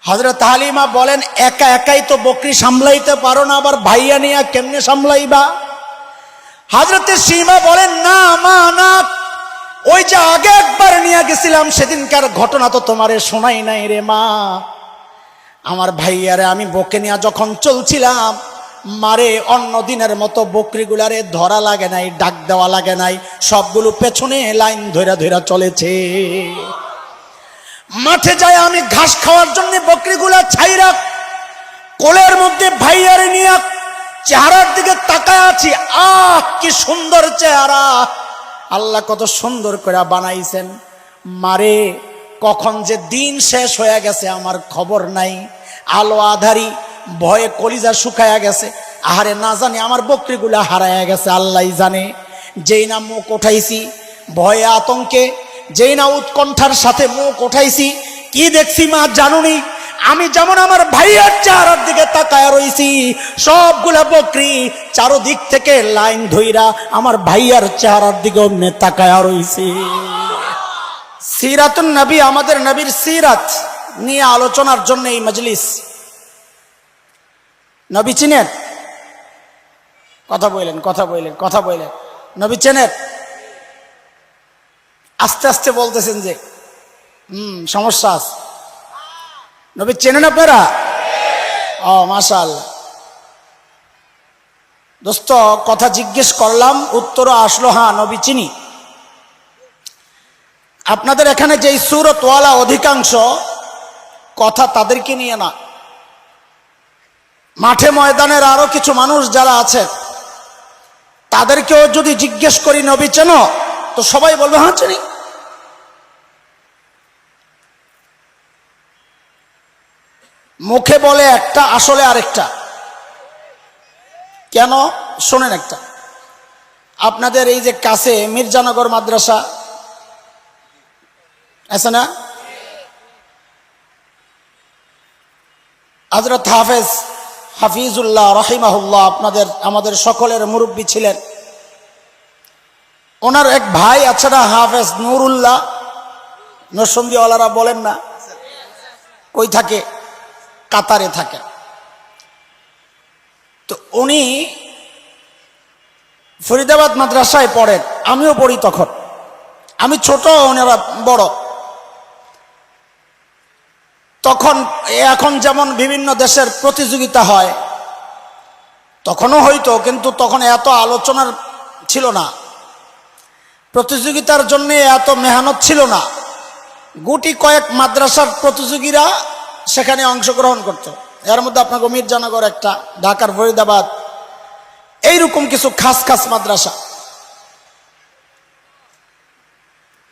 হযরত হালিমা বলেন, একা একাই তো বকরি সামলাইতে পারো না, আবার ভাইয়া নিয়া কেমনে সামলাইবা? হযরতে সীমা বলেন, না মা না, ওই যে আগে একবার নিয়ে গেছিলাম সেদিনকার ঘটনা তো তোমারে শোনাই নাই রে মা। আমার ভাইয়ারে আমি বকে নিয়ে যখন চলছিলাম, মারে অন্য দিনের মতো বকরিগুলারে ধরা লাগে নাই, ডাক দেওয়া লাগে নাই, সবগুলো পেছনে লাইন ধইরা ধইরা চলেছে। মাঠে যায় আমি ঘাস খাওয়ার জন্য বকরিগুলা ছাইরা কোলের মধ্যে ভাইয়ারে নিয়ে চেহারার দিকে তাকায় আছি। আহ কি সুন্দর চেহারা, আল্লাহ কত সুন্দর করে বানাইছেন। মারে কখন যে দিন শেষ হয়ে গেছে আমার খবর নাই, আলো আধারি ভয়ে কলিজা শুকায়া গেছে। আহারে না জানি আমার বকরিগুলা হারায়া গেছে, আল্লাহ জানে। যেই না মুখ উঠাইছি ভয়ে আতঙ্কে, যেই না উৎকণ্ঠার সাথে মুখ উঠাইছি, কি দেখছি মা জানুনি? আমি যেমন আমার ভাইয়ার চেহারার দিকে তাকায় রইছি, সবগুলা বকরি চারোদিক থেকে লাইন ধইরা আমার ভাইয়ার চেহারার দিকে অমনে তাকায় রইছি। সিরাতুন নবী, আমাদের নবীর সিরাত নিয়ে আলোচনার জন্য এই মজলিস। নবী চিনেন? কথা বললেন, কথা বললেন, কথা বললেন। নবী চেনেন? আস্তে আস্তে বলতেছেন যে সমস্যা আছে। নবী চেনেন আপনারা? ও মাশাআল্লাহ। দোস্ত কথা জিজ্ঞেস করলাম, উত্তরও আসলো হ্যাঁ নবী চিনি। আপনাদের এখানে যেই সূরতওয়ালা অধিকাংশ কথা তাদেরকে নিয়ে না, মাঠে ময়দানের আরো কিছু মানুষ যারা আছে তাদেরকেও যদি জিজ্ঞেস করি নবী চেনো, তো সবাই বলবে হ্যাঁ চিনি। মুখে বলে একটা, আসলে আরেকটা। কেন শোনেন একটা, আপনাদের এই যে কাছে মির্জানগর মাদ্রাসা আছে না, হযরত হাফিজুল্লাহ রাহিমাহুল্লাহ আমাদের সকলের মুরব্বী ছিলেন। ওনার এক ভাই আছে না হাফেজ নুরুল্লাহ, নরসন্দিওয়ালারা বলেন না, কই থাকে? কাতারে থাকে। তো উনি ফরিদাবাদ মাদ্রাসায় পড়েন, আমিও পড়ি তখন। আমি ছোট, ওনারা বড়। তখন এখন যেমন বিভিন্ন দেশের প্রতিযোগিতা হয়, তখনও হইতো, কিন্তু তখন এত আলোচনার ছিল না, প্রতিযোগিতার জন্য এত মেহনত ছিল না। গুটি কয়েক মাদ্রাসার প্রতিযোগীরা সেখানে অংশগ্রহণ করত। এর মধ্যে আপনাকে মির্জানগর একটা, ঢাকার ফরিদাবাদ, এইরকম কিছু খাস খাস মাদ্রাসা।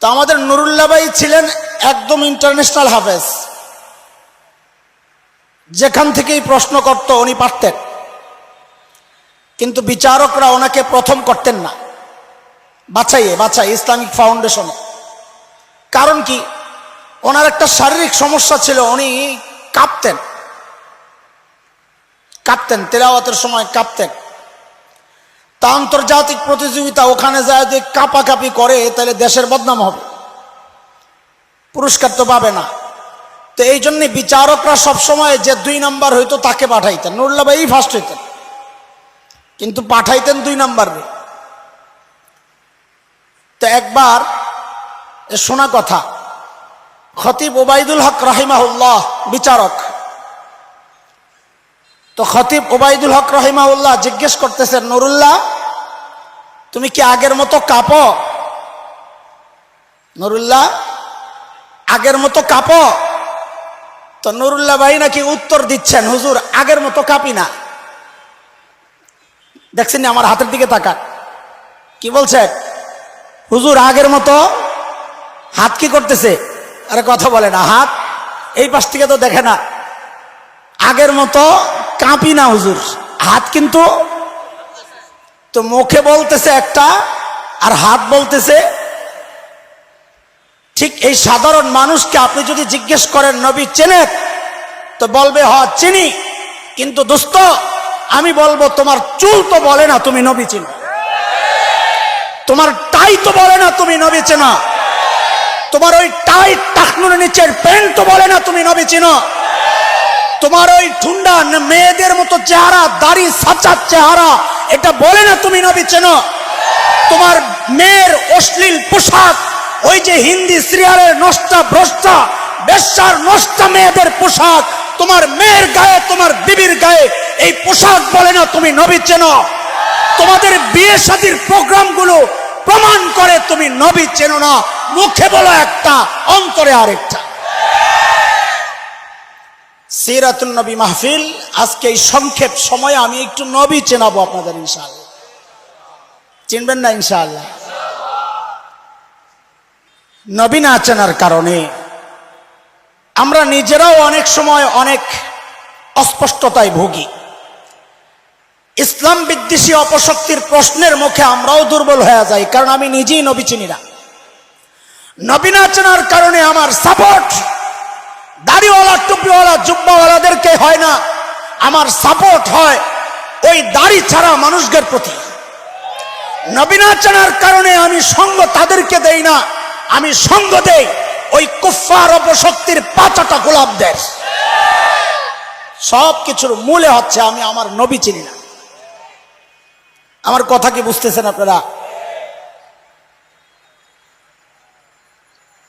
তো আমাদের নুরুল্লাহ ভাই ছিলেন একদম ইন্টারন্যাশনাল হাফেজ, যেখান থেকেই প্রশ্ন করত উনি পারতেন। কিন্তু বিচারকরা ওনাকে প্রথম করতেন না, বাছাই ইসলামিক ফাউন্ডেশনে। কারণ কি? ওনার একটা শারীরিক সমস্যা ছিল, উনি কাঁপতেন তেলাওয়াতের সময় কাঁপতেন। তা আন্তর্জাতিক প্রতিযোগিতা, ওখানে যায় যদি কাঁপাকাঁপি করে তাহলে দেশের বদনাম হবে, পুরস্কার তো পাবে না। তো এই জন্য বিচারকরা সবসময় যে 2 নাম্বার হইতো তাকে পাঠাইতেন। নুরুল্লাহ ভাই ফার্স্ট হইতেন, কিন্তু পাঠাইতেন 2 নাম্বারে। তো একবার শোনা কথা, খতিব ওবায়দুল হক রাহিমাহুল্লাহ বিচারক। তো খতিব ওবায়দুল হক রাহিমাহুল্লাহ জিজ্ঞেস করতেছেন, নুরুল্লাহ তুমি কি আগের মতো কাঁপো? নুরুল্লাহ আগের মতো কাঁপো? তো নুরুল্লাহ ভাই নাকি উত্তর দিচ্ছেন, হুজুর আগের মতো কাঁপি না। দেখছেন আমার হাতের দিকে তাকান, কি বলছে? হুজুর আগের মতো। হাত কি করতেছে? আরে কথা বলে না, হাত এই পাশ থেকে তো দেখে না। আগের মতো কাঁপি না হুজুর, হাত কিন্তু। তো মুখে বলতেছে একটা, আর হাত বলতেছে। ঠিক এই সাধারণ মানুষকে আপনি যদি জিজ্ঞেস করেন নবী চেনেন, তো বলবে হ চিনি। কিন্তু দোস্ত আমি বলবো, তোমার চুল তো বলে না তুমি নবী চিনো, তোমার টাই তো বলে না তুমি নবী চেনো, তোমার ওই টাই টাকনুর নিচের প্যান্ট তো বলে না তুমি নবী চিনো। তোমার ওই ঠুন্ডা মেয়েদের মতো চেহারা, দাড়ি সাচার চেহারা, এটা বলে না তুমি নবী চেনো। তোমার মেয়ের অশ্লীল পোশাক, ওই যে হিন্দি সিরিয়ালের নষ্টা ভ্রষ্টা বেশ্যার নষ্টা মেয়েদের পোশাক, তোমার মেয়ের গায়ে, তোমার বিবির গায়ে এই পোশাক বলে না তুমি নবী চেনো। তোমাদের বিয়ে শাদীর প্রোগ্রামগুলো প্রমাণ করে তুমি নবী চেনো না। মুখে বলো একটা, অন্তরে আরেকটা। সিরাতুন নবী মাহফিল, আজকে এই সংক্ষেপ সময়ে আমি একটু নবী চেনাবো আপনাদের ইনশাআল্লাহ। চিনবেন না ইনশাআল্লাহ? নবী না চেনার কারণে আমরা নিজেরাও অনেক সময় অনেক অস্পষ্টতায় ভুগি। ইসলাম বিদ্বেষী অপশক্তির প্রশ্নের মুখে আমরাও দুর্বল হয়ে যাই, কারণ আমি নিজেই নবী চিনি না। নবী না চেনার কারণে আমার সাপোর্ট দাড়িওয়ালা, টুপিওয়ালা, জুব্বাওয়ালাদেরকে হয় না, আমার সাপোর্ট হয় ওই দাড়ি ছাড়া মানুষদের প্রতি। নবী না চেনার কারণে আমি সঙ্গ তাদেরকে দেই না, আমি সঙ্গ দেই ওই কুফফার অপশক্তির পাঁচাটা গোলাপদের। সব কিছুর মূলে হচ্ছে আমি আমার নবী চিনি না। আমার কথা কি বুঝতেছেন আপনারা?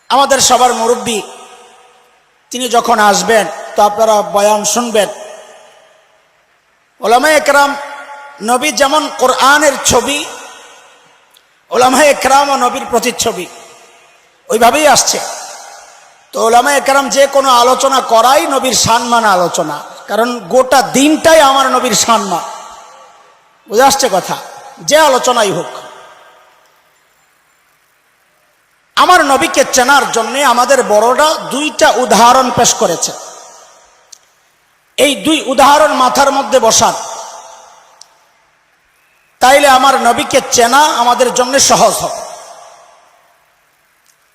আমাদের সবার মুরব্বী তিনি যখন আসবেন তো আপনারা বয়ান শুনবেন। উলামায়ে কেরাম, নবী যেমন কোরআনের ছবি, উলামায়ে কেরাম ও নবীর প্রতিচ্ছবি, ওইভাবেই আসছে। তো উলামায়ে কেরাম যে কোনো আলোচনা করাই নবীর সম্মান আলোচনা, কারণ গোটা দিনটাই আমার নবীর সম্মান। বুঝে আসছে কথা? যে আলোচনাই হোক, আমার নবীকে চেনার জন্য আমাদের বড়রা দুইটা উদাহরণ পেশ করেছে। এই দুই উদাহরণ মাথার মধ্যে বসান, তাইলে আমার নবীকে চেনা আমাদের জন্য সহজ হবে।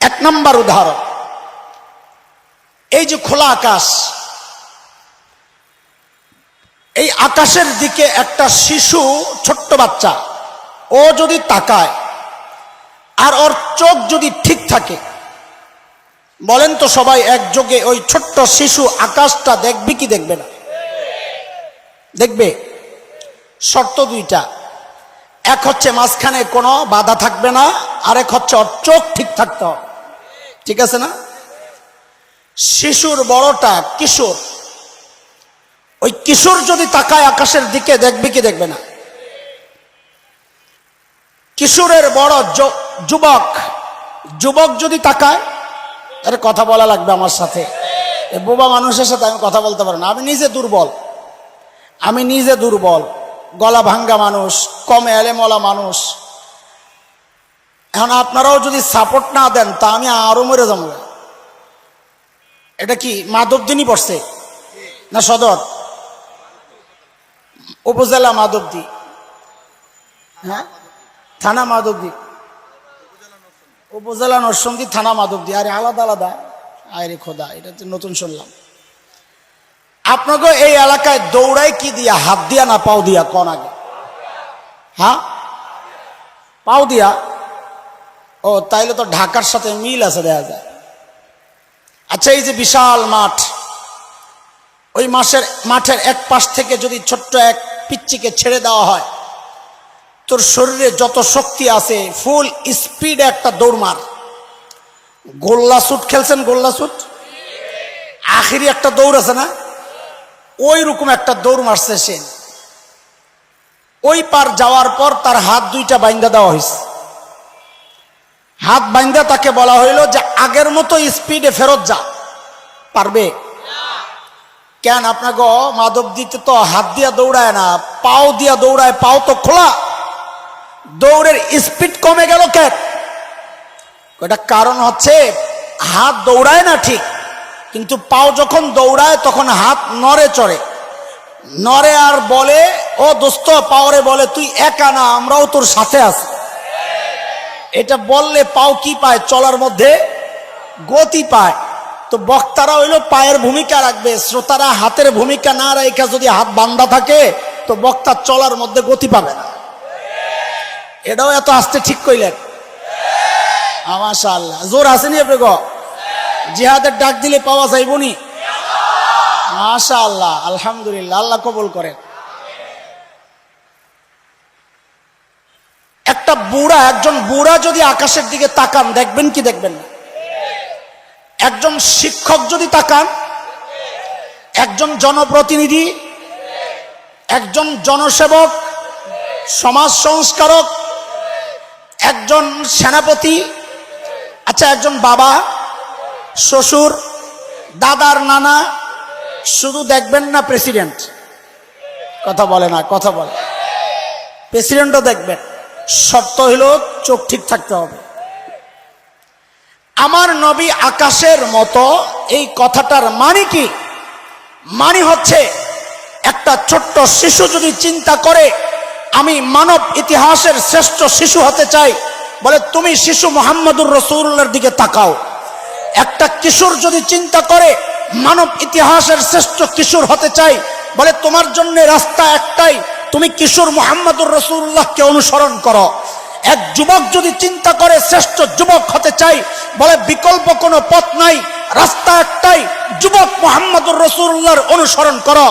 এক নম্বর উদাহরণ, এই যে খোলা আকাশ, এই আকাশের দিকে একটা শিশু, ছোট্ট বাচ্চা, ও যদি তাকায় আর ওর চোখ যদি ঠিক থাকে, বলেন তো সবাই একযোগে ওই ছোট্ট শিশু আকাশটা দেখবে কি দেখবে না? দেখবে। শর্ত দুইটা, এক হচ্ছে মাঝখানে কোনো বাধা থাকবে না, আর এক হচ্ছে ওর চোখ ঠিক থাকতে হবে। ঠিক আছে না? শিশুর বড়টা কিশোর, ওই কিশোর যদি তাকায় আকাশের দিকে দেখবে কি দেখবে না? কিশোরের বড় যুবক, যুবক যদি তাকায়, আরে কথা বলা লাগবে আমার সাথে, বোবা মানুষের সাথে আমি কথা বলতে পারি না। আমি নিজে দুর্বল, আমি নিজে দুর্বল, গলা ভাঙ্গা মানুষ, কম এলেমওয়ালা মানুষ। এখন আপনারাও যদি সাপোর্ট না দেন তা আমি আরো মরে যাবো। এটা কি মাধবদিনী পড়ছে না সদর? উপজেলা মাধবদী, হ্যাঁ, থানা মাধবদী, উপজেলা নরসিংদী, থানা মাধবদী। আরে আলাদা আলাদা, আরে খোদা, এটা তো নতুন শুনলাম। আপনাকে এই এলাকায় দৌড়ায় কি দিয়া, হাত দিয়া না পাও দিয়া? কোন আগে? হ্যাঁ, পাও দিয়া। ও তাইলে তো ঢাকার সাথে মিল আছে, দেখা যায়। আচ্ছা, এই যে বিশাল মাঠ, ওই মাঠের এক পাশ থেকে যদি ছোট্ট এক পিচ্চিকে ছেড়ে দেওয়া হয়, তোর শরীরে যত শক্তি আছে ফুল স্পিডে একটা দৌড় মার। গোল্লা শুট খেলছেন? গোল্লা শুট আখিরি একটা দৌড় আছে না, ওই রকম একটা দৌড় মারছে সে। ওই পার যাওয়ার পর তার হাত দুইটা বাইন্ধা দেওয়া হয়েছে। হাত বাইন্ধা তাকে বলা হইল যে আগের মতো স্পিডে ফেরত যা। পারবে? কেন? আপনাকে মাধব দিতে তো হাত দিয়া দৌড়ায় না, পাও দিয়া দৌড়ায়, পাও তো খোলা, দৌড়ের স্পিড কমে গেল কেন? এটা কারণ হচ্ছে হাত দৌড়ায় না ঠিক, কিন্তু পাও যখন দৌড়ায় তখন হাত নড়ে চড়ে, নড়ে আর বলে, ও দোস্ত, পাওরে বলে তুই একা না, আমরাও তোর সাথে আছি। এটা বললে পাও কি পায়? চলার মধ্যে গতি পায়। তো বক্তারা হইলো পায়ের ভূমিকা রাখবে, শ্রোতারা হাতের ভূমিকা না রেখে যদি হাত বান্ধা থাকে তো বক্তা চলার মধ্যে গতি পাবে না। এটাও এত আস্তে ঠিক কইলেন? মাশাআল্লাহ, জোর আসেনি আপনি গো? জিহাদের ডাক দিলে পাওয়া যাইবনি? মাশাআল্লাহ, আলহামদুলিল্লাহ, আল্লাহ কবুল করেন। একজন বুড়া যদি আকাশের দিকে তাকান, দেখবেন কি দেখবেন না? একজন শিক্ষক যদি তাকান, একজন জনপ্রতিনিধি, একজন জনসেবক, সমাজ সংস্কারক, একজন সেনাপতি, আচ্ছা একজন বাবা, শ্বশুর, দাদার নানা, শুধু দেখবেন না প্রেসিডেন্ট। কথা বলে না, কথা বলে। প্রেসিডেন্টও দেখবেন, শর্ত হলো চোখ ঠিক থাকতে হবে। আমার নবী আকাশের মতো, এই কথাটার মানে কি? মানে হচ্ছে একটা ছোট্ট শিশু যদি চিন্তা করে আমি মানব ইতিহাসের শ্রেষ্ঠ শিশু হতে চাই, বলে তুমি শিশু মুহাম্মদুর রাসূলুল্লাহর দিকে তাকাও। একটা কিশোর যদি চিন্তা করে মানব ইতিহাসের শ্রেষ্ঠ কিশোর হতে চাই, বলে তোমার জন্য রাস্তা একটাই, তুমি কিশোর মুহাম্মদুর রাসূলুল্লাহকে অনুসরণ করো। এক যুবক যদি চিন্তা করে শ্রেষ্ঠ যুবক হতে চাই, বলে বিকল্প কোনো পথ নাই, রাস্তা একটাই, যুবক মুহাম্মদুর রাসূলুল্লাহর অনুসরণ করো।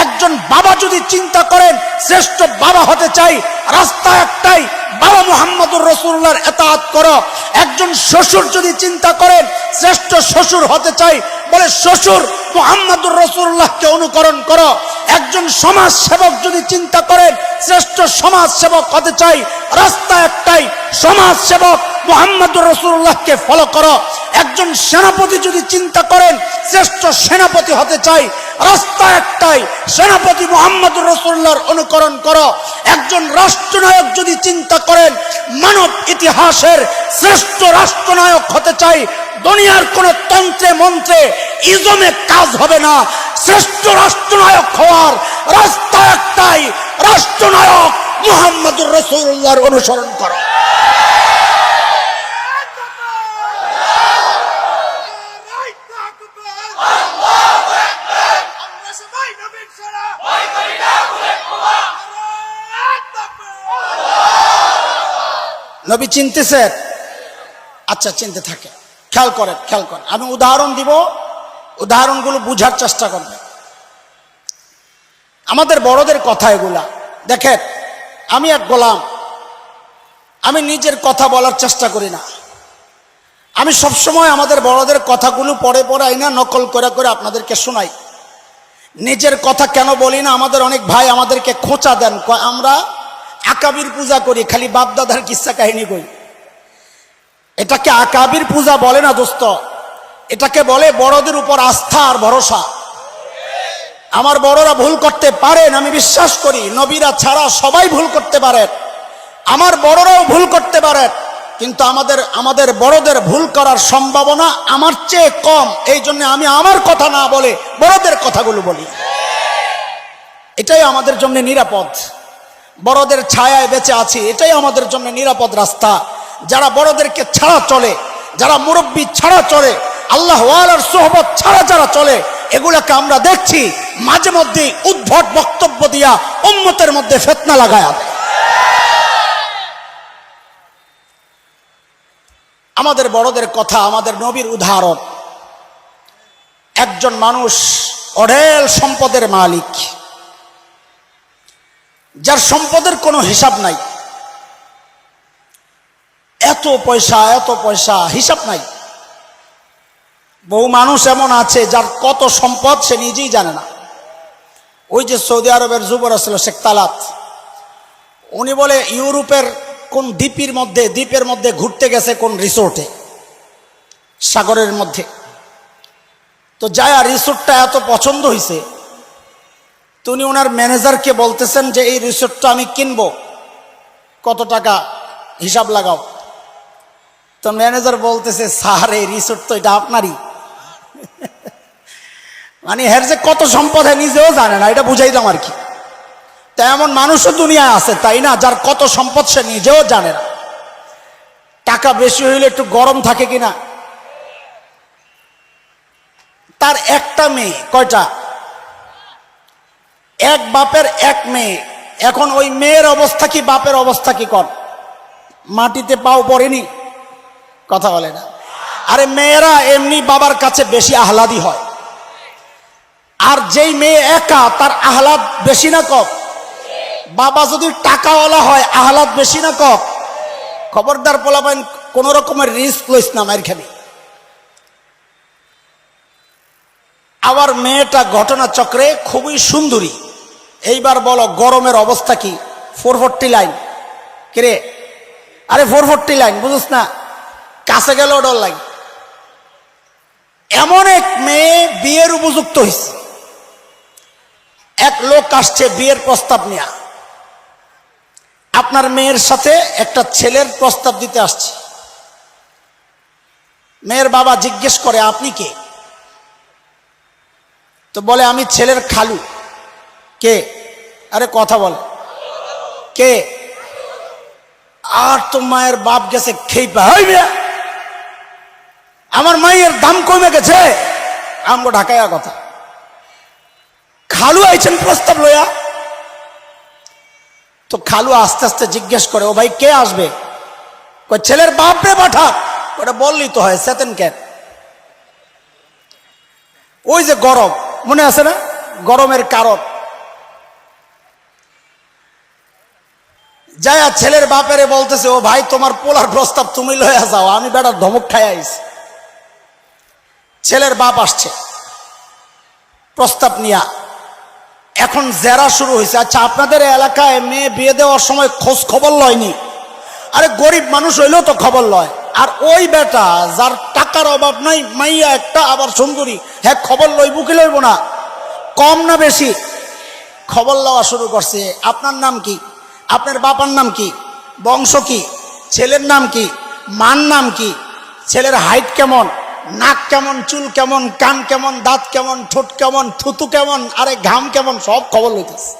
একজন বাবা যদি চিন্তা করেন শ্রেষ্ঠ বাবা হতে চাই, রাস্তা একটাই, বাবা মুহাম্মদুর রাসূলুল্লাহর ইতাআত করো। একজন শ্বশুর যদি চিন্তা করেন শ্রেষ্ঠ শ্বশুর হতে চাই, বলে শ্বশুর মুহাম্মদুর রাসূলুল্লাহকে অনুকরণ করো। একজন সমাজ সেবক যদি চিন্তা করেন শ্রেষ্ঠ সমাজ সেবক হতে চাই, রাস্তা একটাই, সমাজ সেবক মুহাম্মদুর রাসূলুল্লাহকে ফলো করো। একজন সেনাপতি যদি চিন্তা করেন শ্রেষ্ঠ সেনাপতি হতে চাই, রাস্তা একটাই, সেনাপতি মুহাম্মদুর রাসূলুল্লাহর অনুকরণ করো। একজন রাষ্ট্রনায়ক যদি চিন্তা করেন মানব ইতিহাসের শ্রেষ্ঠ রাষ্ট্রনায়ক হতে চাই, দুনিয়ার কোন তন্ত্রে মন্ত্রে ইজমে কাজ হবে না, শ্রেষ্ঠ রাষ্ট্রনায়ক হওয়ার রাস্তা একটাই, রাষ্ট্রনায়ক মুহাম্মদুর রাসূলুল্লাহর অনুসরণ করো। নবী চিনতেছেন? আচ্ছা, চিনতে থাকে। খেয়াল করেন, খেয়াল করেন, আমি উদাহরণ দিব, উদাহরণগুলো বুঝার চেষ্টা করবেন। আমাদের বড়দের কথা এগুলা। দেখেন, আমি এক গোলাম, আমি নিজের কথা বলার চেষ্টা করি না। আমি সবসময় আমাদের বড়দের কথাগুলো পড়ে পড়ে আইনা নকল করে করে আপনাদেরকে শোনাই। নিজের কথা কেন বলি না? আমাদের অনেক ভাই আমাদেরকে খোঁচা দেন, আমরা আকাবির পূজা করি, খালি বাপ দাদার কিস্সা কাহিনী কই। এটাকে আকাবির পূজা বলে না দোস্ত, এটাকে বলে বড়দের উপর আস্থা আর ভরসা। আমার বড়রা ভুল করতে পারেন, আমি বিশ্বাস করি, নবীরা ছাড়া সবাই ভুল করতে পারেন, আমার বড়রাও ভুল করতে পারেন, কিন্তু আমাদের বড়দের ভুল করার সম্ভাবনা আমার চেয়ে কম। এই জন্য আমি আমার কথা না বলে বড়দের কথাগুলো বলি। এটাই আমাদের জন্য নিরাপদ। বড়দের ছায়ায় বেঁচে আছি, এটাই আমাদের জন্য নিরাপদ রাস্তা। যারা বড়দেরকে ছাড়া চলে, যারা মুরব্বী ছাড়া চলে, আল্লাহ ওয়ালার সোহবত ছাড়া যারা চলে, এগুলাকে আমরা দেখছি মাঝে মধ্যে উদ্ভট বক্তব্য দিয়া উম্মতের মধ্যে ফিতনা লাগায়। আমাদের বড়দের কথা, আমাদের নবীর উদাহরণ। একজন মানুষ অঢেল সম্পদের মালিক, যার সম্পদের কোনো হিসাব নাই, এত পয়সা এত পয়সা, হিসাব নাই। বহু মানুষ এমন আছে যার কত সম্পদ সে নিজেই জানে না। ওই যে সৌদি আরবের যুবরাজ ছিল শেখ তালাত, উনি বলে ইউরোপের কোন দ্বীপের মধ্যে ঘুরতে গেছে, কোন রিসোর্টে, সাগরের মধ্যে। তো যায় রিসোর্টটা এত পছন্দ হয়েছে, তো উনি ওনার ম্যানেজারকে বলতেছেন যে এই রিসোর্টটা আমি কিনবো, কত টাকা হিসাব লাগাও। তো ম্যানেজার বলতেছে, স্যার এই রিসোর্ট তো এটা আপনারই। মানে হের যে কত সম্পদ নিজেও জানে না, এটা বুঝাইলাম আর কি। তা এমন মানুষও দুনিয়ায় আছে, তাই না, যার কত সম্পদ সে নিজেও জানে না। টাকা বেশি হইলে একটু গরম থাকে কিনা। তার একটা মেয়ে, কয়টা? এক বাপের এক মেয়ে। এখন ওই মেয়ের অবস্থা কি, বাপের অবস্থা কি? কর, মাটিতে পাও পড়েনি, কথা বলে না। আরে মেয়েরা এমনি বাবার কাছে বেশি আহ্লাদি হয়। আর যেই মেয়ে একা তার আহ্লাদ বেশি না কম? বাবা যদি টাকাওয়ালা হয় আহ্লাদ বেশি না কম? খবরদার পোলাবেন, কোন রকমের রিস্ক লইস না, মায়ের খাবি। আবার মেয়েটা ঘটনা চক্রে খুবই সুন্দরী। এইবার বলো গরমের অবস্থা কি? 440 লাইন কিরে? আরে 440 লাইন বুঝছ না? কাছে গেলেও ডর লাগে। এমন এক মেয়ে বিয়ের উপযুক্ত হয়েছে। এক লোক আসছে বিয়ের প্রস্তাব নিয়ে, আপনার মেয়ের সাথে একটা ছেলের প্রস্তাব দিতে আসছে। মেয়ের বাবা জিজ্ঞেস করে আপনি কে? তো বলে আমি ছেলের খালু। কে? আরে কথা বলে কে? আর তো মায়ের বাপ গেছে খেইপা, আমার মায়ের দাম কমে গেছে। আমগো ঢাকায়া কথা, খালু আইছেন প্রস্তাব লইয়া। তো খালু আস্তে আস্তে জিজ্ঞেস করে ও ভাই কে আসবে? ছেলের বাপ রে পাঠা। ওটা বললি তো হয়, সেতেন কেন? ওই যে গরম, মনে আছে না? গরমের কারণ যায়া ছেলের বাপেরে বলতেছে ও ভাই তোমার পোলার প্রস্তাব তুমি লইয়া যাও, আমি বেটার ধমক খাই আইছি। ছেলের বাপ আসছে প্রস্তাব নিয়া। এখন জেরা শুরু হয়েছে। আচ্ছা আপনাদের এলাকায় মেয়ে বিয়ে দেওয়ার সময় খোঁজ খবর লয়নি? আরে গরিব মানুষ হইলেও তো খবর লয়। আর ওই বেটা যার টাকার অভাব নাই, মাইয়া একটা আবার সুন্দরী, হ্যাঁ খবর লইব কি লইব না? কম না বেশি? খবর লওয়া শুরু করছে। আপনার নাম কি? আপনার বাবার নাম কি? বংশ কি? ছেলের নাম কি? মান নাম কি? ছেলের হাইট কেমন? নাক কেমন? চুল কেমন? কান কেমন? দাঁত কেমন? ঠোঁট কেমন? থুতু কেমন? আরে ঘাম কেমন? সব খবর লইতেছে।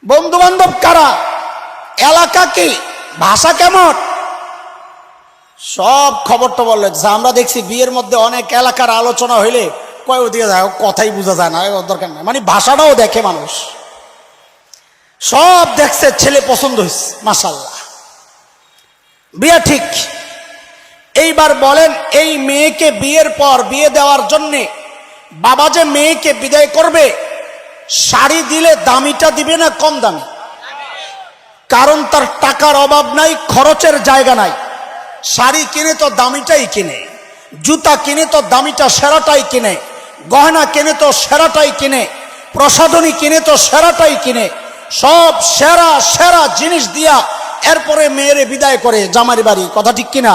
বন্ধু বান্ধব কারা? এলাকা কি? ভাষা কেমন? সব খবর টবর লইতেছে। আমরা দেখছি বিয়ের মধ্যে অনেক এলাকার আলোচনা হইলে কয় ওদিকে যায়, কথাই বোঝা যায় না, দরকার নাই, মানে ভাষাটাও দেখে মানুষ। সব দেখছে, ছেলে পছন্দ হয়েছে, মাশাআল্লাহ, বিয়ে ঠিক। এইবার বলেন এই মেয়েকে বিয়ের পর বিয়ে দেওয়ার জন্যে বাবা যে মেয়েকে বিদায় করবে, শাড়ি দিলে দামিটা দিবে না কম দামি? কারণ তার টাকার অভাব নাই, খরচের জায়গা নাই। শাড়ি কিনে তো দামিটাই কিনে, জুতা কিনে তো দামিটা সেরাটাই কিনে, গহনা কিনে তো সেরাটাই কিনে, প্রসাধনী কিনে তো সেরাটাই কিনে, সব সেরা সেরা জিনিস দিয়া এরপরে মেয়েরে বিদায় করে জামাই বাড়ি। কথা ঠিক কিনা?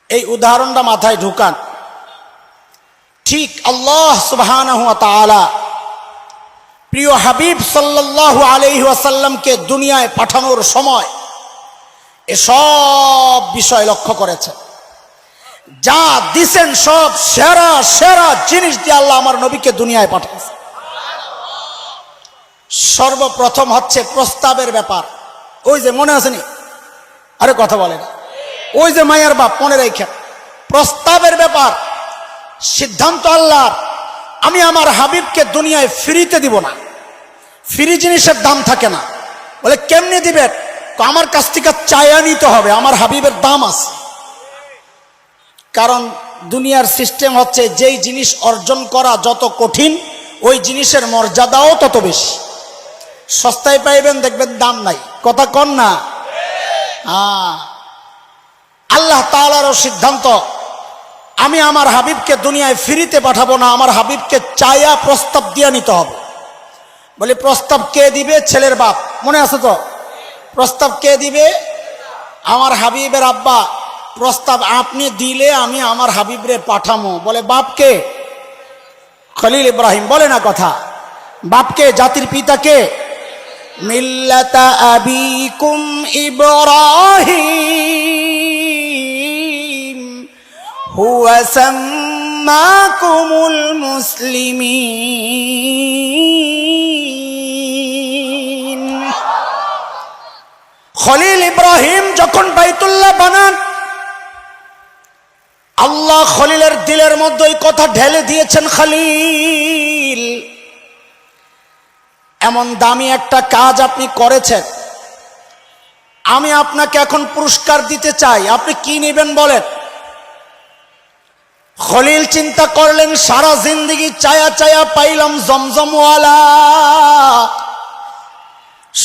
এই উদাহরণটা মাথায় ঢুকান। ঠিক আল্লাহ সুবহানাহু ওয়া তাআলা প্রিয় হাবিব সাল্লাল্লাহু আলাইহি ওয়াসাল্লামকে দুনিয়ায় পাঠানোর সময় এসব বিষয় লক্ষ্য করেছেন। যা দিছেন সব সেরা সেরা জিনিস দিয়ে আল্লাহ আমার নবীকে দুনিয়ায় পাঠিয়েছেন। সর্বপ্রথম হচ্ছে প্রস্তাবের ব্যাপার। ওই যে মনে আসেনি? আরে কথা বলেন, ওই যে মায়ের বাপ মনে রেখে, প্রস্তাবের ব্যাপার সিদ্ধান্ত আল্লাহর। আমি আমার হাবিবকে দুনিয়ায় ফ্রিতে দিব না, ফ্রি জিনিসের দাম থাকে না। বলে কেমনে দিবেন? আমার কাছ থেকে চায়া নিতে হবে, আমার হাবিবের দাম আছে। কারণ দুনিয়ার সিস্টেম হচ্ছে যেই জিনিস অর্জন করা যত কঠিন, ওই জিনিসের মর্যাদাও তত বেশি। সস্তায় পাইবেন, দেখবেন দাম নাই। কথা কন না? আল্লাহ তাআলারও সিদ্ধান্ত, আমি আমার হাবিবকে দুনিয়ায় ফ্রিতে পাঠাবো না, আমার হাবিবকে চায়া প্রস্তাব দিয়ে নিতে হবে। বলে প্রস্তাব কে দিবে? ছেলের বাপ। মনে আছে তো? প্রস্তাব কে দিবে? আমার হাবিবের আব্বা। প্রস্তাব আপনি দিলে আমি আমার হাবিবরে পাঠামো। বলে বাপকে? খলিল ইব্রাহিম। বলে না কথা? বাপকে, জাতির পিতাকে? মিল্লাতা আবিকুম ইব্রাহিম হুয়া সাম্মাকুমুল মুসলিমিন। খলিল ইব্রাহিম যখন বাইতুল্লাহ বানান, আল্লাহ খলিলের দিলের মধ্যে এই কথা ঢেলে দিয়েছেন, খলিল এমন দামি একটা কাজ আপনি করেছেন, আমি আপনাকে এখন পুরস্কার দিতে চাই, আপনি কি নেবেন বলেন? খলিল চিন্তা করলেন, সারা জিন্দেগি চায়া চায়া পাইলাম জমজমওয়ালা,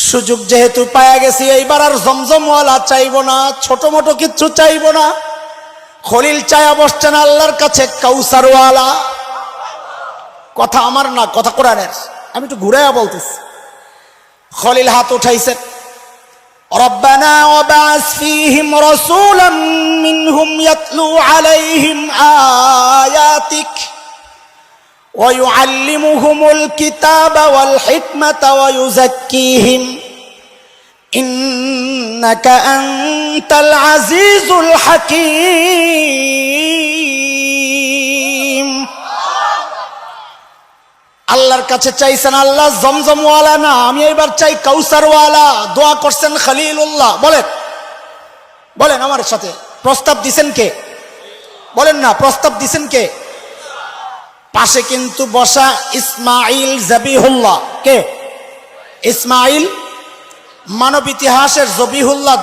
সুযোগ যেহেতু পায়া গেছি এইবার আর জমজমওয়ালা চাইবো না, ছোট মোটো কিচ্ছু চাইবো না। খলিল চায়া বসছেন আল্লাহর কাছে কাউসারওয়ালা। কথা আমার না, কথা কোরআনের, আমি একটু ঘুরাইয়া বলতেছি। খলিল হাত উঠাইছেন, রব্বানা ওয়াবআস ফীহিম রাসূলাম মিনহুম ইয়াতলু আলাইহিম আয়াতিক ওয়া ইউআল্লিমুহুমুল কিতাবা ওয়াল হিকমাতা ওয়া ইউযাক্কিহিম ইন্নাকা আনতাল আজিজুল হাকীম। আল্লাহর কাছে চাইছেন, আল্লাহ জমজমওয়ালা না, আমি এবার চাই কাউসারওয়ালা। দোয়া করছেন খলিলুল্লাহ। বলেন বলেন আমার সাথে, প্রস্তাব দিছেন কে? বলেন না, প্রস্তাব দিছেন কে? পাশে কিন্তু বসা ইসমাইল জবিহুল্লাহ। কে? ইসমাইল, মানব ইতিহাসের জবিহুল্লাহ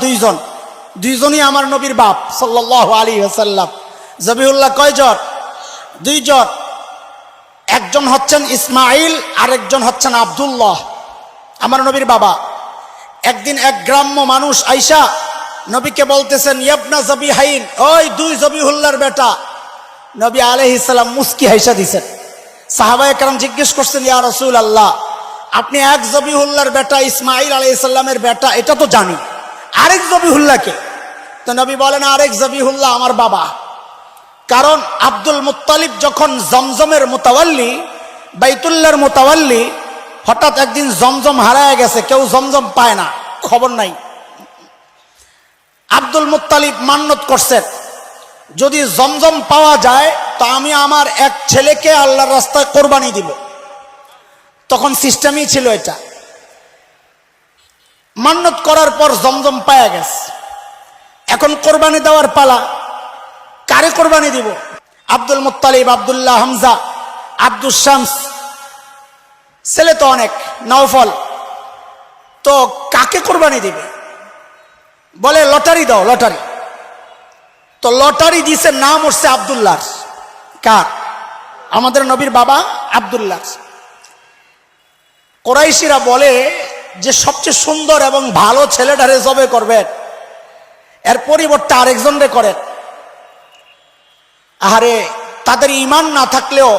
দুইজনই আমার নবীর বাপ সাল্লাল্লাহু আলাইহি ওয়াসাল্লাম। জবিহুল্লাহ কয়জন? দুইজন। একজন হচ্ছেন ইসমাইল, আরেকজন হচ্ছেন আব্দুল্লাহ, আমার নবীর বাবা। একদিন এক গ্রাম্য মানুষ আইসা নবীকে বলতেছেন, ইয়াবনা জবিহাইন, ওই দুই জবিহুল্লাহর বেটা। নবী আলাইহিস সালাম মুস্কি হাইসা দিছেন। সাহাবায়ে কেরাম জিজ্ঞেস করছেন, ইয়া রাসূলুল্লাহ, আপনি এক জবিহুল্লাহর বেটা ইসমাইল আলাইহিস সালামের বেটা, এটা তো জানি, আরেক জবিহুল্লাহকে? তো নবী বলেন, আরেক জবিহুল্লাহ আমার বাবা। কারণ আব্দুল মুত্তালিব যখন জমজমের মুতাওয়াল্লি, বাইতুল্লাহর মুতাওয়াল্লি, হঠাৎ একদিন জমজম হারায় গেছে, কেউ জমজম পায় না, খবর নাই। আব্দুল মুত্তালিব মান্নত করছেন, যদি জমজম পাওয়া যায় তো আমি আমার এক ছেলেকে আল্লাহর রাস্তায় কোরবানি দিব। তখন সিস্টেমই ছিল এটা। মান্নত করার পর জমজম পাওয়া গেছে, এখন কোরবানি দেওয়ার পালা। কারে কোরবানি দিব? আব্দুল মুত্তালিব, আব্দুল্লাহ, হামজা, আব্দুস শামস, ছেলে তো অনেক, নওফল, তো কাকে কোরবানি দিবে? বলে লটারি দাও, লটারি। তো লটারি দিছে, নাম হচ্ছে আব্দুল্লাহ। কার? আমাদের নবীর বাবা আব্দুল্লাহ। কোরাইশিরা বলে যে সবচেয়ে সুন্দর এবং ভালো ছেলেটারে জবে করবেন, এর পরিবর্তে আরেকজনরে করেন। আরে তাদের ঈমান না থাকলেও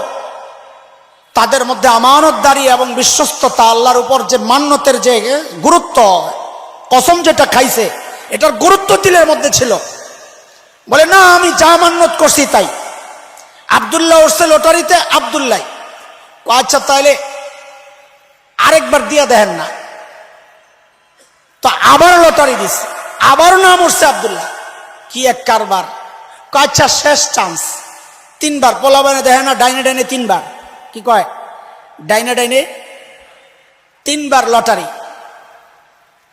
তাদের মধ্যে আমানতদারি এবং বিশ্বস্ততা, আল্লাহর উপর যে মান্যতের যে গুরুত্ব, কসম যেটা খাইছে, এটার গুরুত্ব দিলের মধ্যে ছিল। বলে না, আমি যা মান্যত করছি তাই। আব্দুল্লাহ উঠছে লটারিতে, আব্দুল্লাহ। আচ্ছা তাহলে আরেকবার দিয়া দেখেন না। তো আবার লটারি দিছে, আবারও নাম উঠছে আব্দুল্লাহ। কি এক কারবার! আচ্ছা শেষ চান্স, তিনবার। পোলাবানে দেখে না, ডাইনে ডাইনে তিনবার। কি কয়? ডাইনে ডাইনে তিনবার লটারি।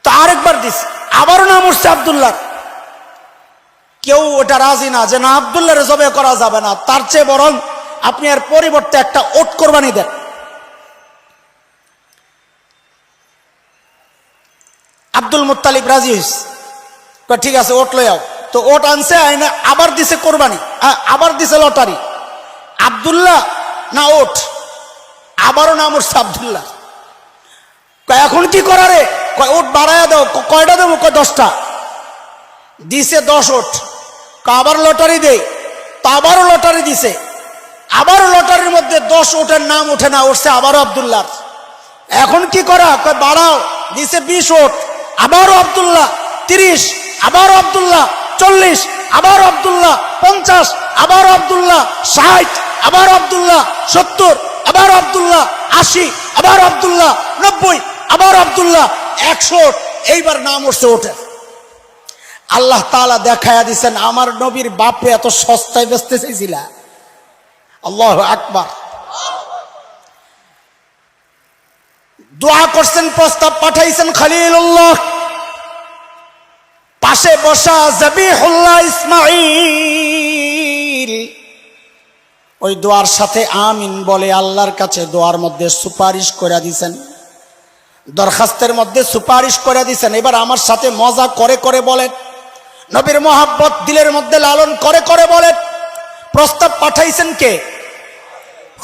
তো আরেকবার দিছে, আবারও নাম উঠছে আব্দুল্লাহ। কেউ ওটা রাজি না, যে না, আব্দুল্লাহর জবে করা যাবে না, তার চেয়ে বরং আপনি এর পরিবর্তে একটা ওট কোরবানি দেন। আব্দুল মুত্তালিব রাজি হইছে, ঠিক আছে ওট লই আও। তো ওট আনছে, আইনা আবার দিছে কোরবানি, আবার দিছে লটারি। আব্দুল্লাহ না ওট, আবারও নাম উঠছে আব্দুল্লাহ। এখন কি করারে? ওট বাড়াইয়া দাও। কয়টা দেবো? 10টা। দিছে 10 ওট। আবার লটারি দেয়, তো আবারও লটারি দিছে, আবারও লটারির মধ্যে 10 ওটের নাম ওঠে না, উঠছে আবারও আব্দুল্লাহ। এখন কি করা? বাড়াও। দিছে 20 ওট, আবারও আব্দুল্লাহ। 30, আবারও আব্দুল্লাহ। 40, আবারও আব্দুল্লাহ। 50, আবারও আব্দুল্লাহ। 60, আবারও আব্দুল্লাহ। 70, আবারও আব্দুল্লাহ। 80, আবারও আব্দুল্লাহ। 90, আবারও আব্দুল্লাহ। 100 ওট। এইবার নাম উঠছে ওঠে। আল্লাহ তাআলা দেখায়া দিচ্ছেন, আমার নবীর বাপরে এত সস্তায় বেচতে চাইছিল। আল্লাহু আকবার। দোয়া করছেন, প্রস্তাব পাঠাইছেন খলিলুল্লাহ। পাশে বসা জবিহুল্লাহ ইসমাইল ওই দোয়ার সাথে আমিন বলে আল্লাহর কাছে দোয়ার মধ্যে সুপারিশ করে দিয়েছেন, দরখাস্তের মধ্যে সুপারিশ করে দিয়েছেন। এবার আমার সাথে মজা করে করে বলেন, নবীর মোহাব্বত দিলের মধ্যে লালন করে করে বলেন, প্রস্তাব পাঠাইছেন কে?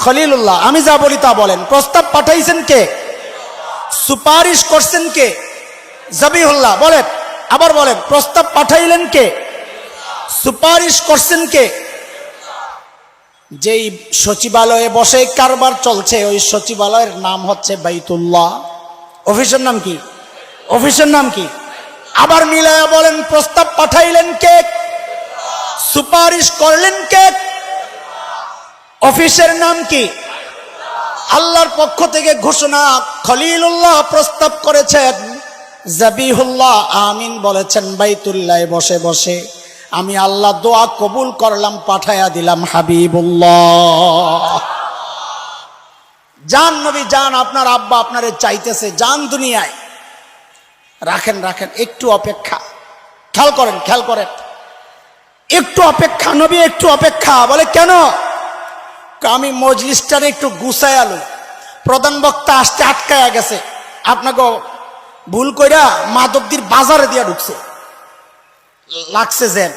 খলিলুল্লাহ। আমি যা বলি তা বলেন। প্রস্তাব পাঠাইছেন কে? সুপারিশ করছেন কে? জবিহুল্লাহ। বলেন, আবার বলেন, প্রস্তাব পাঠাইলেন কে? সুপারিশ করছেন কে? যেই সচিবালয়ে বসে কারবার চলছে ওই সচিবালয়ের নাম হচ্ছে বাইতুল্লাহ। অফিসের নাম কি? অফিসের নাম কি? আবার মিলায়া বলেন, প্রস্তাব পাঠাইলেন কে? সুপারিশ করলেন কে? অফিসের নাম কি? আল্লাহর পক্ষ থেকে ঘোষণা, খলিলুল্লাহ প্রস্তাব করেছেন, জবিহুল্লাহ আমিন বলেছেন বাইতুল্লাহ বসে বসে। আমি আল্লাহ দোয়া কবুল করলাম, পাঠায়া দিলাম হাবিবুল্লাহ। জান নবী জান, আপনার আব্বা আপনারে চাইতেছে, জান দুনিয়ায়। রাখেন রাখেন, একটু অপেক্ষা। খেয়াল করেন, খেয়াল করেন, একটু অপেক্ষা। নবী একটু অপেক্ষা। বলে কেন? আমি মজলিসটারে একটু গুছায় আলু, প্রধান বক্তা আসতে আটকায়া গেছে, আপনাকে ভুল কইরা মাধবদীর বাজারে দিয়া ঢুকছে, লাগছে যেন।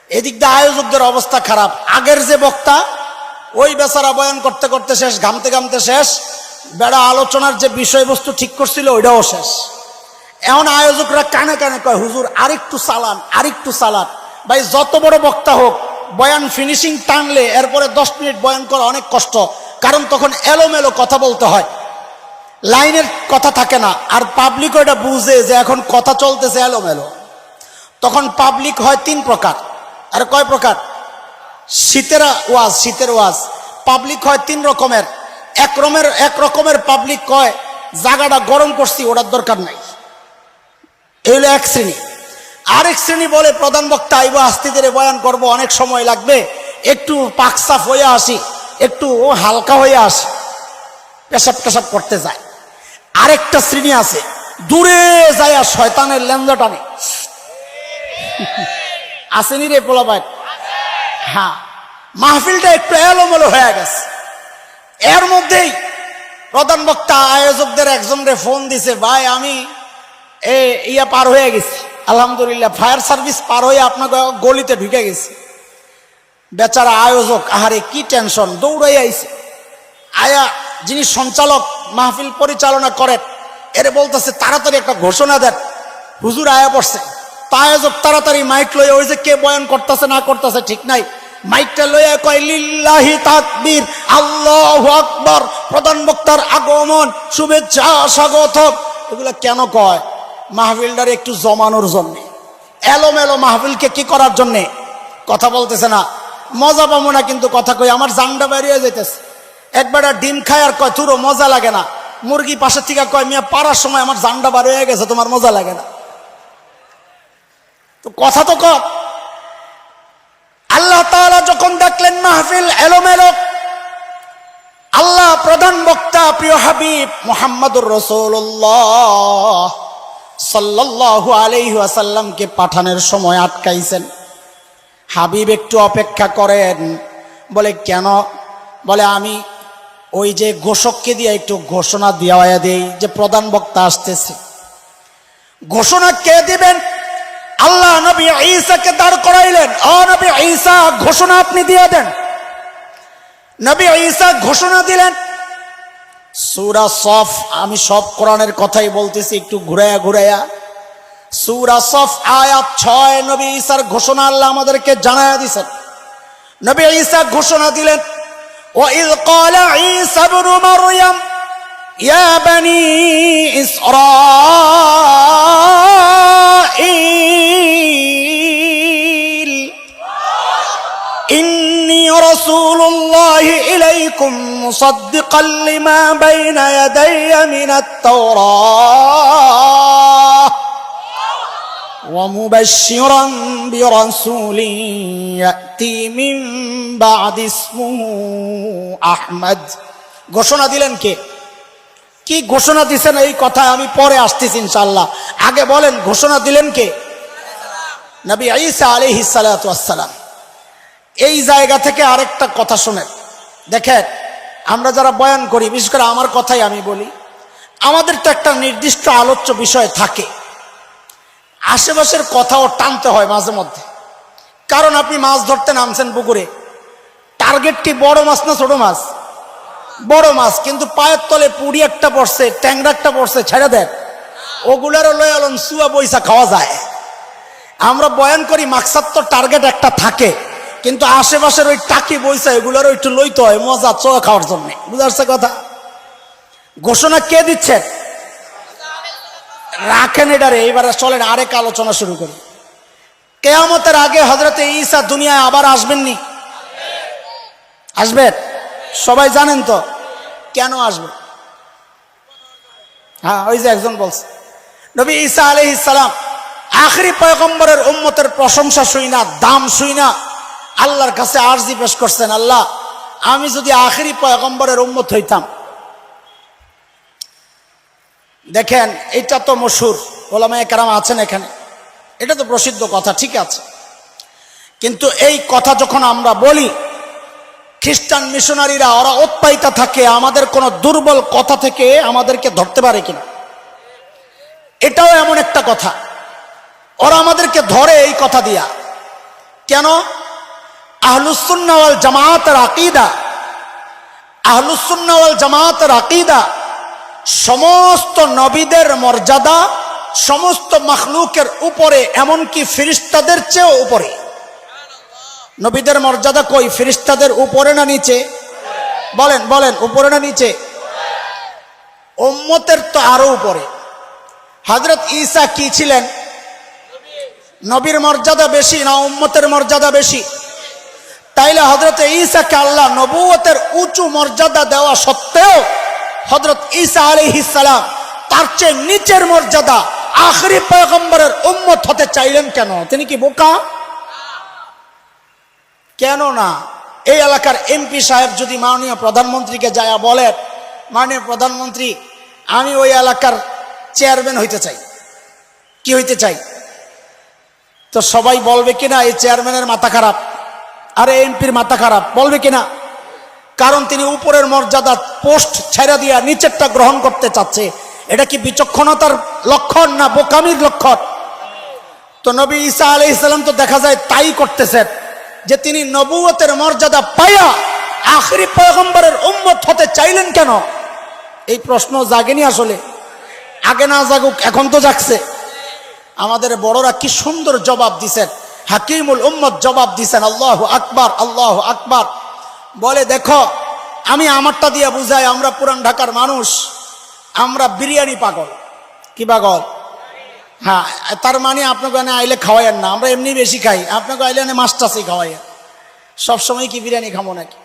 এদিক দিয়ে আয়োজকদের অবস্থা খারাপ। আগের যে বক্তা ওই বেচারা বয়ান করতে করতে শেষ, ঘামতে ঘামতে শেষ, বেড়া আলোচনার যে বিষয়বস্তু ঠিক করছিল ওইটাও শেষ। এখন আয়োজকরা কানে কানে কয়, হুজুর আরেকটু চালান, আরেকটু চালান। ভাই যত বড় বক্তা হোক, বয়ান ফিনিশিং টানলে এরপরে 10 মিনিট বয়ান করা অনেক কষ্ট, কারণ তখন এলোমেলো কথা বলতে হয়, লাইনের কথা থাকে না। আর পাবলিক ওটা বুঝে যে এখন কথা চলতেছে এলোমেলো। তখন পাবলিক হয় 3 প্রকার। আর কয় প্রকার? শীতের ওয়াজ, শীতের ওয়াজ পাবলিক হয় 3 রকমের। এক রকমের পাবলিক কয়, জায়গাটা গরম করছি, ওটার দরকার নাই, এই হলো এক শ্রেণী। আরেক শ্রেণী বলে, প্রধান বক্তা আইব, আস্তে ধীরে বয়ান করব, অনেক সময় লাগবে, একটু পাকসাফ হয়ে আসি, একটু হালকা হয়ে আসি, পেশাব টেশাব করতে যায়। আরেকটা শ্রেণী আছে, দূরে যায় শয়তানের লেঞ্জা টানে। আসেনি রে পোলাপাই? হ্যাঁ, মাহফিলটা একটু এলোমেলো হয়ে গেছে। এর মধ্যেই প্রধান বক্তা আয়োজকদের একজনরে ফোন দিছে, ভাই আমি ইয়া পার হয়ে গেছি, আলহামদুলিল্লাহ ফায়ার সার্ভিস পার হয়ে আপনাকে গলিতে ঢুকে গেছি। বেচারা আয়োজক, আহারে কি টেনশন, দৌড়াই আইছে। আয়া যিনি সঞ্চালক মাহফিল পরিচালনা করেন, এরে বলতেছে তাড়াতাড়ি একটা ঘোষণা দেন, হুজুর আয়া পড়ছে। তা আয়োজক তাড়াতাড়ি মাইক লয়ে, ওই যে কে বয়ান করতেছে না করতেছে ঠিক নাই, মাইকটা লইয়া কয়, লিল্লাহি তাকবীর, আল্লাহু আকবার, প্রধান বক্তার আগমন, শুভেচ্ছা, স্বাগতম। এগুলা কেন কয়? মাহফিলটারে একটু জমানোর জন্যে। এলোমেলো মাহফিলকে কি করার জন্যে? কথা বলতেছে না, মজা পাবো না, কিন্তু কথা কই আমার জানটা বেরিয়ে যেতেছে। একবার ডিম খায় আর কয় তুরো মজা লাগে না। মুরগি পাশের থেকে কয়, মিয়া পারার সময় আমার জানটা বার হয়ে গেছে, তোমার মজা লাগে না। তো কথা তো কর। আল্লাহ তাআলা যখন দেখলেন মাহফিল এলোমেলো, আল্লাহ প্রধান বক্তা প্রিয় হাবিব মুহাম্মদুর রাসূলুল্লাহ সাল্লাল্লাহু আলাইহি ওয়াসাল্লামকে পাঠানোর সময় আটকাইছেন। হাবিব একটু অপেক্ষা করেন। বলে কেন? বলে আমি ওই যে ঘোষককে দিয়ে একটু ঘোষণা দেওয়া দেই যে প্রধান বক্তা আসতেছে। ঘোষণা কে দিবেন? আল্লাহ নবী ঈসাকে দাঁড় করাইলেন, ও নবী ঈসা ঘোষণা আপনি দিয়ে দেন। নবী ঈসা ঘোষণা দিলেন। সূরা সফ, আমি সব কোরআনের কথাই বলতেছি, একটু ঘুরাইয়া ঘুরাইয়া। সূরা সফ আয়াত 6, নবী ঈসার ঘোষণা আল্লাহ আমাদেরকে জানায়া দিয়েছেন। নবী ঈসা ঘোষণা দিলেন, وَإِذْ قَالَ عِيسَى ابْنُ مَرْيَمَ يَا بَنِي إِسْرَائِيلَ إِنِّي رَسُولُ اللَّهِ إِلَيْكُمْ مُصَدِّقًا لِمَا بَيْنَ يَدَيَّ مِنَ التَّوْرَاةِ وَمُبَشِّرًا بِرَسُولٍ يَأْتِي مِن بَعْدِ اسْمُهُ أَحْمَدُ। ঘোষণা দিলেন কে? কি ঘোষণা দিছেন এই কথা আমি পরে আসতেছি ইনশাআল্লাহ। আগে বলেন ঘোষণা দিলেন কে? নবী ঈসা আলাইহিস সালাতু ওয়াস সালাম। এই জায়গা থেকে আরেকটা কথা শুনেন। দেখেন, আমরা যারা বয়ান করি, বিশেষ করে আমার কথাই আমি বলি, আমাদের তো একটা নির্দিষ্ট আলোচ্য বিষয় থাকে, আশেপাশের কথাও টানতে হয় মাঝে মধ্যে। কারণ আপনি মাছ ধরতে নামছেন পুকুরে, টার্গেট কি বড় মাছ না ছোট মাছ? বড় মাছ, কিন্তু পায়ের তলে পুড়ি একটা পড়ছে, ট্যাংরা একটা পড়ছে, ছেড়ে দেন, ওগুলারও লয়ে আলন সুয়া বইসা খাওয়া যায়। আমরা বয়ান করি মাকসাদ তো টার্গেট একটা থাকে, কিন্তু আশেপাশের ওই টাকি বইসা এগুলারও একটু লইতে হয় মজা চোয়া খাওয়ার জন্য। বুঝাচ্ছে কথা? ঘোষণা কে দিচ্ছেন? রাখেন এটারে, এইবারে চলেন আরেক আলোচনা শুরু করি। কিয়ামতের আগে হযরতে ঈসা দুনিয়ায় আবার আসবেননি? আসবেন, সবাই জানেন তো। কেন আসবে? হ্যাঁ, ওই যে একজন বলছে নবী ঈসা আলাইহিস সালাম আখেরি পয়গম্বরের উম্মতের প্রশংসা শুই না, দাম শুই না আল্লাহর কাছে আরজি পেশ করছেন, আল্লাহ আমি যদি আখেরি পয়গম্বরের উম্মত হইতাম। দেখেন, এটা তো মশহুর, ওলামায়ে কেরাম আছেন এখানে, এটা তো প্রসিদ্ধ কথা, ঠিক আছে। কিন্তু এই কথা যখন আমরা বলি, খ্রিস্টান মিশনারিরা ওরা উৎপাইতা থাকে আমাদের কোন দুর্বল কথা থেকে আমাদেরকে ধরতে পারে কিনা। এটাও এমন একটা কথা, ওরা আমাদেরকে ধরে এই কথা দিয়া। কেন? আহলুস সুন্নাহ ওয়াল জামাতের আকীদা, আহলুস সুন্নাহ ওয়াল জামাতের আকীদা সমস্ত নবীদের মর্যাদা সমস্ত মাখলুকের উপরে, এমনকি ফেরেশতাদের চেয়েও উপরে। নবীদের মর্যাদা কই? ফেরেশতাদের উপরে না নিচে? বলেন বলেন, উপরে না নিচে? উম্মতের তো আরো উপরে। হযরত ঈসা কি ছিলেন? নবীর মর্যাদা বেশি না উম্মতের মর্যাদা বেশি? তাইলে হযরত ঈসাকে আল্লাহ নবুয়তের উঁচু মর্যাদা দেওয়া সত্ত্বেও হযরত ঈসা আলাইহিস সালাম তার চেয়ে নিচের মর্যাদা আখেরি পয়গম্বরের উম্মত হতে চাইলেন কেন? তিনি কি বোকা? কেন না? এই এলাকার এমপি সাহেব যদি মাননীয় প্রধানমন্ত্রীকে যায় বলেন, মাননীয় প্রধানমন্ত্রী আমি ওই এলাকার চেয়ারম্যান হইতে চাই, কি হইতে চাই, তো সবাই বলবে কিনা এই চেয়ারম্যানের মাথা খারাপ, আরে এমপির মাথা খারাপ, বলবে কিনা? কারণ তিনি উপরের মর্যাদা পোস্ট ছেড়ে দিয়া নিচেরটা গ্রহণ করতে চাচ্ছে। এটা কি বিচক্ষণতার লক্ষণ না বোকামির লক্ষণ? তো নবী ঈসা আলাইহিস সালাম তো দেখা যায় তাই করতেছেন, যে তিনি নবুয়তের মর্যাদা পাইয়া আখেরি পয়গম্বরের উম্মত হতে চাইলেন কেন? এই প্রশ্ন জাগেনি আসলে? আগে না জাগুক, এখন তো জাগছে। আমাদের বড়রা কি সুন্দর জবাব দিছেন, হাকিমুল উম্মত জবাব দিছেন, আল্লাহু আকবার আল্লাহু আকবার। বলে দেখো, আমি আমারটা দিয়ে বুঝাই, আমরা পুরান ঢাকার মানুষ, আমরা বিরিয়ানি পাগল। কি পাগল? হ্যাঁ, তার মানে আপনাকে আইলে খাওয়াইয়েন না, আমরা এমনি বেশি খাই, আপনাকে আইলে মাছটাছি খাওয়াইয়েন। সবসময় কি বিরিয়ানি খাবো নাকি?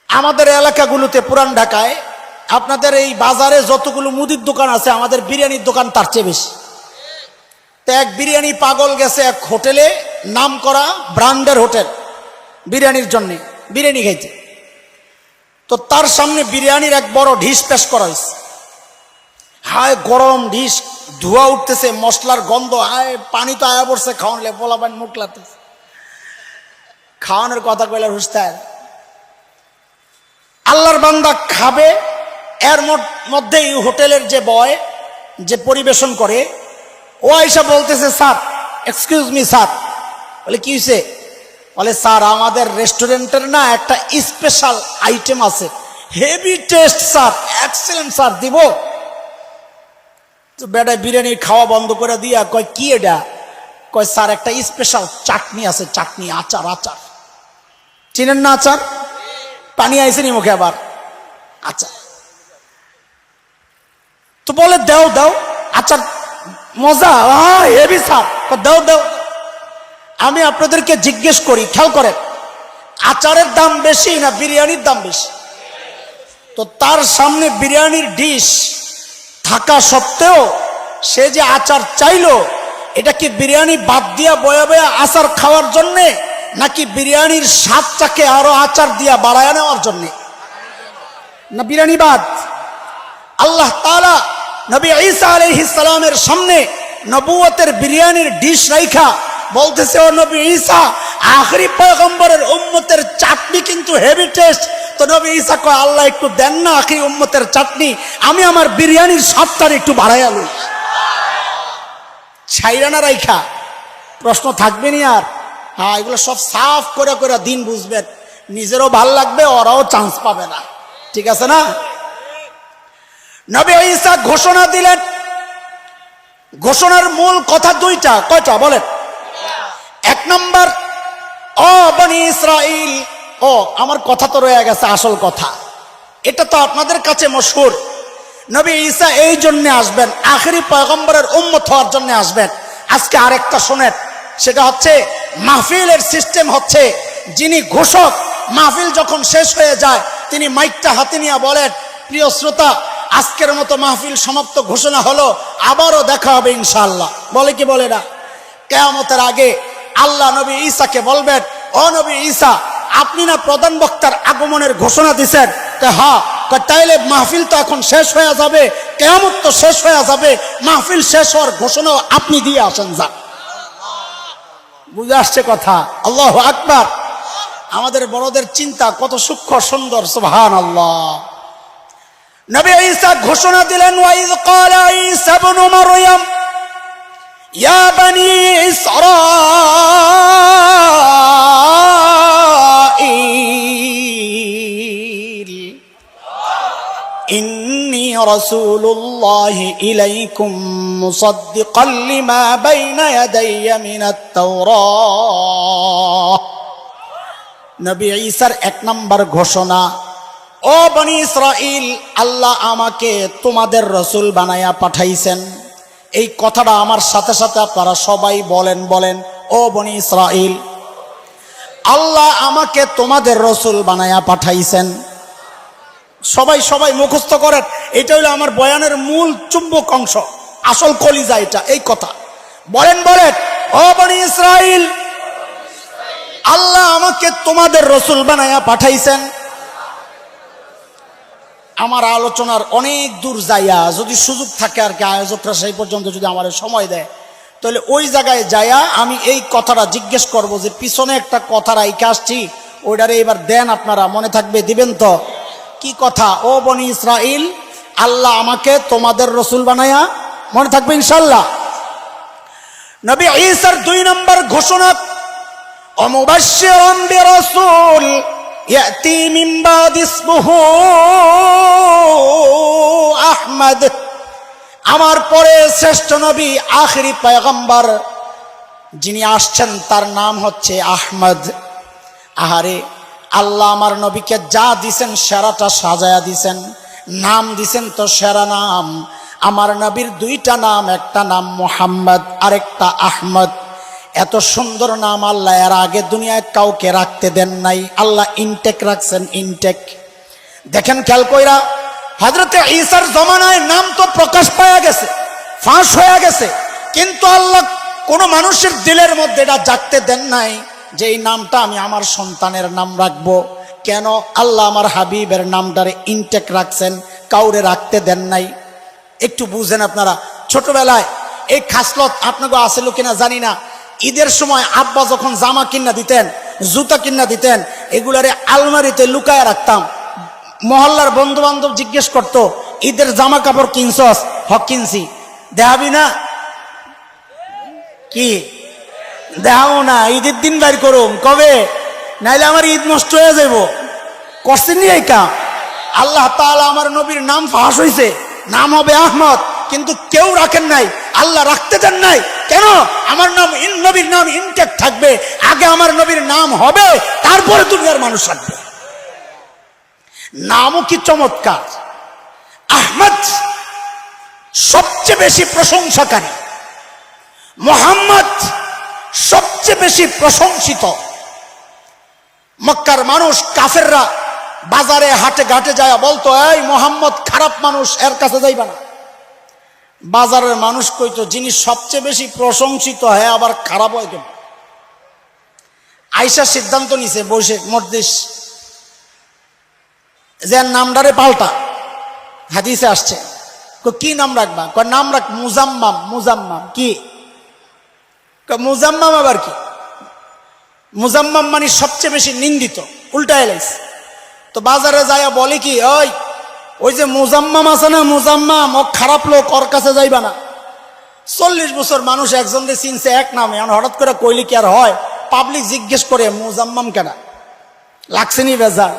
আমাদের এলাকাগুলোতে পুরান ঢাকায় আপনাদের এই বাজারে যতগুলো মুদির দোকান আছে, আমাদের বিরিয়ানির দোকান তার চেয়ে বেশি। তো এক বিরিয়ানি পাগল গেছে এক হোটেলে, নাম করা ব্র্যান্ডের হোটেল, বিরিয়ানির জন্য বিরিয়ানি খাইতে। তো তার সামনে বিরিয়ানির এক বড় ঢিস পেশ করা হয়েছে। হায় গরম ঢিস, ধোঁয়া উঠতেছে, মশলার গন্ধ, হায় পানি তো আয়া পড়ছে, খাওয়ানলে বলা পানি মুখ লাগতেছে। খাওয়ানোর কথা কইলে হুস্তায় আল্লাহর বান্দা খাবে, এর মধ্যেই হোটেলের যে বয় যে পরিবেশন করে ও আইসা বলতেছে, স্যার এক্সকিউজ মি স্যার। বলে কি হয়েছে? বলে স্যার আমাদের রেস্টুরেন্টের না একটা স্পেশাল আইটেম আছে, heavy taste sir, excellent sir, দিব? তো বেটা বিরিয়ানি খাওয়া বন্ধ করে দিয়া কয় কি এটা? কয় স্যার একটা স্পেশাল চাটনি আছে, চাটনি, আচার, আচার চিনেন না আচার? পানি আইসেনি মুখে আবার, আচার। তো বলে দাও দাও আচার, মজা হেভি স্যার, দাও দাও। আমি আপনাদেরকে জিজ্ঞেস করি, খেয়াল করেন, আচারের দাম বেশি না বিরিয়ানির দাম বেশি? তো তার সামনে বিরিয়ানির ডিশ থাকা সত্ত্বেও সে যে আচার চাইলো, এটা কি বিরিয়ানি বাদ দিয়া বয়া বয়া আচার খাওয়ার জন্যে, নাকি বিরিয়ানির স্বাদটাকে আরো আচার দিয়া বাড়ায় নেওয়ার জন্যে? না বিরিয়ানি বাদ। আল্লাহ তাআলা নবী ঈসা আলাইহিস সালামের সামনে নবুয়তের বিরিয়ানির ডিশ রাইখা বলতেছে, ও নবী ঈসা আখেরি পয়গম্বরের উম্মতের চাটনি কিন্তু হেভি টেস্ট। তো নবী ঈসা কয়, আল্লাহ একটু দেন না আখেরি উম্মতের চাটনি, আমি আমার বিরিয়ানির স্বাদটা একটু বাড়াইয়া লই। ছাইরা না রাইখা প্রশ্ন থাকবে নি আর? হ্যাঁ, এগুলো সব সাফ করে করে দিন বুঝবেন। নিজেরও ভাল লাগবে, ওরাও চান্স পাবে না। ঠিক আছে না? নবী ঈসা ঘোষণা দিলেন। ঘোষণার মূল কথা দুইটা। কয়টা বলেন? এক নম্বর, ও বনি ইসরাইল, ও আমার কথা তো রয়ে গেছে, আসল কথা এটা তো আপনাদের কাছে মশহুর। নবী ঈসা এই জন্য আসবেন, আখেরি পয়গম্বরের উম্মত হওয়ার জন্য আসবেন। আজকে আরেকটা শোনেন, সেটা হচ্ছে মাহফিলের সিস্টেম হচ্ছে, যিনি ঘোষক, মাহফিল যখন শেষ হয়ে যায় তিনি মাইকটা হাতে নিয়ে বলেন, প্রিয় শ্রোতা, আজকের মতো মাহফিল সমাপ্ত ঘোষণা হলো, আবারও দেখা হবে ইনশাআল্লাহ। বলে কি বলে না? কিয়ামতের আগে আল্লাহ নবী ঈসাকে বলবেন, ও নবী ঈসা, আপনি না প্রধান বক্তার আগমনের ঘোষণা দিচ্ছেন? হ্যাঁ। তাইলে মাহফিল তো এখন শেষ হয়ে যাবে, কিয়ামত তো শেষ হয়ে যাবে, মাহফিল শেষ হওয়ার ঘোষণাও আপনি দিয়ে আসেন। যান, বুঝে আসছে কথা? আল্লাহু আকবার। আমাদের বড়দের চিন্তা কত সূক্ষ্ম সুন্দর, সুবহানাল্লাহ। নবী ঈসা ঘোষণা দিলেন, ওয়াইয ক্বালা ঈসা ইবনু মারইয়াম ইয়া বনি ইসরাঈল ইন্নী রাসূলুল্লাহি ইলাইকুম মুসাদ্দিকাল লিমা বাইনা ইয়াদাইয়া মিনাত তাওরাহ। নবী ঈসার এক নম্বর ঘোষণা, ও বনি ইসরাইল, আল্লাহ আমাকে তোমাদের রসুল বানায়া পাঠাইছেন। এই কথাটা আমার সাথে সাথে আপনারা সবাই বলেন, বলেন, ও বনি ইসরাইল, আল্লাহ আমাকে তোমাদের রসুল বানায়া পাঠাইছেন। সবাই সবাই মুখস্থ করেন, এটা হলো আমার বয়ানের মূল চুম্বক অংশ, আসল কলিজা এটা। এই কথা বলেন, বলেন, ও বনি ইসরাইল, আল্লাহ আমাকে তোমাদের রসুল বানায়া পাঠাইছেন। আমার আলোচনার অনেক দূর যাইয়া, যদি সুযোগ থাকে আর কি, আয়োজকরা সেই পর্যন্ত যদি আমার সময় দেয়, তাহলে ওই জায়গায় যাইয়া আমি এই কথাটা জিজ্ঞেস করব যে পিছনে একটা কথা রাইখে আসছি, ওইটারে এবার দেন আপনারা, মনে থাকবে? দিবেন তো? কি কথা? ও বনি ইসরাইল, আল্লাহ আমাকে তোমাদের রসুল বানায়া, মনে থাকবে ইনশাল্লাহ। নবী ঈসার দুই নম্বর ঘোষণা, অমুবাশশিরাম বিরাসূল ইয়াতি মিন বাদি ইসমুহু আহমদ। আমার পরে শ্রেষ্ঠ নবী, আখেরি পয়গম্বর যিনি আসছেন তার নাম হচ্ছে আহমদ। আহারে, আল্লাহ আমার নবীকে যা দিছেন সেরাটা সাজায়া দিছেন, নাম দিছেন তো সেরা নাম। আমার নবীর দুইটা নাম, একটা নাম মুহাম্মদ, আরেকটা আহমদ। এত সুন্দর নাম আল্লাহ এর আগে দুনিয়ায় কাউকে রাখতে দেন নাই। আল্লাহ ইনটেক রাখছেন, ইনটেক। দেখেন খেয়াল কইরা, হযরতে ঈসার জমানায় নাম তো প্রকাশ পাওয়া গেছে, ফাঁস হয়ে গেছে, কিন্তু আল্লাহ কোন মানুষের দিলের মধ্যে এটা জাগতে দেন নাই যে এই নামটা আমি আমার সন্তানের নাম রাখবো। কেন? আল্লাহ আমার হাবিবের নামটারে ইনটেক রাখছেন, কাউরে রাখতে দেন নাই। একটু বুঝেন আপনারা। ছোটবেলায় এই খাসলত আপনাকে আসেল কিনা জানি না, ঈদের সময় আব্বা যখন জামা কিনা দিতেন, জুতা কিনা দিতেন, এগুলারে আলমারিতে লুকায় রাখতাম। মহল্লার বন্ধু বান্ধব জিজ্ঞেস করতো, ঈদের জামা কাপড় কিনছস? হক কিনছি। দেখাবি না? কি দেখাও না? ঈদের দিন বাইর করুম। কবে? নাইলে আমার ঈদ নষ্ট হয়ে যাব। করছেন নি এই কাম? আল্লাহ তাআলা আমার নবীর নাম ফাঁস হয়েছে, নাম হবে আহমদ, কিন্তু কেউ রাখেন নাই, আল্লাহ রাখতে দেন নাই। কেন? আমার নাম, নবীর নাম ইনটেক থাকবে, আগে আমার নবীর নাম হবে, তারপরে দুনিয়ার মানুষ থাকবে। নামও কি চমৎকার! আহমদ সবচেয়ে বেশি প্রশংসাকারী, মুহাম্মদ সবচেয়ে বেশি প্রশংসিত। মক্কার মানুষ, কাফেররা বাজারে হাটে ঘাটে যায় বলতো, এই মুহাম্মদ খারাপ মানুষ, এর কাছে যাইবা না। বাজারের মানুষ কইতো, যিনি সবচেয়ে বেশি প্রশংসিত হয় আবার খারাপ হয় কেন? আয়েশা সিদ্ধান্ত নিছে বসে মজলিস, যে নামটারে পাল্টা। হাদিসে আসছে, কি নাম রাখবা? নাম রাখ মুজাম্মাম। মুজাম্মাম কি? মুজাম্মাম আবার কি? মুজাম্মাম মানে সবচেয়ে বেশি নিন্দিত, উল্টা এলাইছে। তো বাজারে যাইয়া বলে কি, ওই যে মুজাম্মাম আছে না, মুজাম্মাম, ও খারাপ লোক, ওর কাছে যাইবা না। 40 বছর মানুষ একজনকে চিনছে এক নামে, হঠাৎ করে কইলে কি আর হয়? পাবলিক জিজ্ঞেস করে মুজাম্মাম কেনা? লাগছেনি বেজার।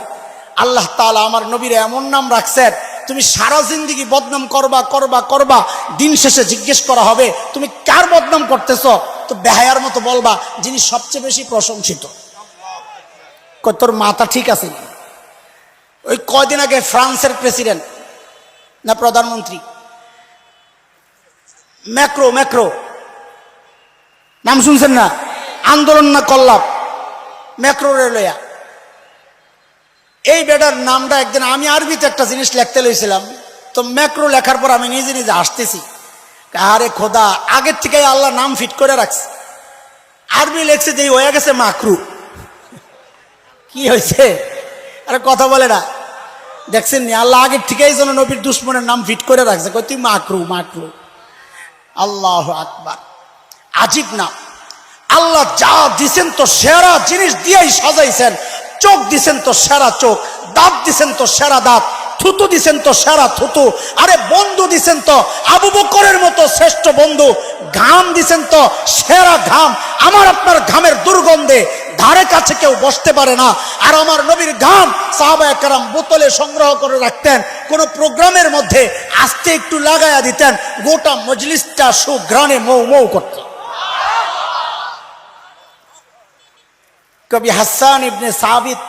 আল্লাহ তাআলা আমার নবীর এমন নাম রাখছেন, তুমি সারা জিন্দেগি বদনাম করবা করবা করবা, দিন শেষে জিজ্ঞেস করা হবে তুমি কার বদনাম করতেছ, তো বেহায়ার মতো বলবা যিনি সবচেয়ে বেশি প্রশংসিত। তোর মাথা ঠিক আছে? ওই কয়দিন আগে ফ্রান্সের প্রেসিডেন্ট না প্রধানমন্ত্রী ম্যাক্রো, ম্যাক্রো নাম শুনছেন না? আন্দোলন না করলাম ম্যাক্রো রেলয়া, এই বেটার নামটা একদিন আমি আরবিতে একটা জিনিস লিখতে লইছিলাম, তো ম্যাক্রো লেখার পর আমি নিজে নিজে হাসতেছি, আরে খোদা আগের থেকে আল্লাহ নাম ফিট করে রাখছে, আরবি লেখছে যে হয়ে গেছে মাকরু। কি হয়েছে? আরে কথা বলে না, দেখছেন নি আল্লাহ আগের থেকেই যেন নবীর দুশ্মনের নাম ফিট করে রাখছে, কই তুই মাকরু মাকরু। আল্লাহু আকবার, আজীব নাম। আল্লাহ যা দিছেন তো সেরা জিনিস দিয়েই সাজাইছেন। চোখ দিছেন তো সেরা চোখ, দাঁত দিছেন তো সেরা দাঁত, থুতু দিছেন তো সেরা থুতু, আরে বন্ধু দিছেন তো আবু বকরের মতো শ্রেষ্ঠ বন্ধু, ঘাম দিছেন তো সেরা ঘাম। আমার আপনার ঘামের দুর্গন্ধে ধারে কাছে কেউ বসতে পারে না। আর আমার নবীর ঘাম সাহাবায়ে কেরাম বোতলে সংগ্রহ করে রাখতেন, কোন প্রোগ্রামের মধ্যে আস্তে একটু লাগায়া দিতেন, গোটা মজলিসটা সুঘ্রাণে মৌ মৌ করত। কবি হাসান ইবনে সাবিত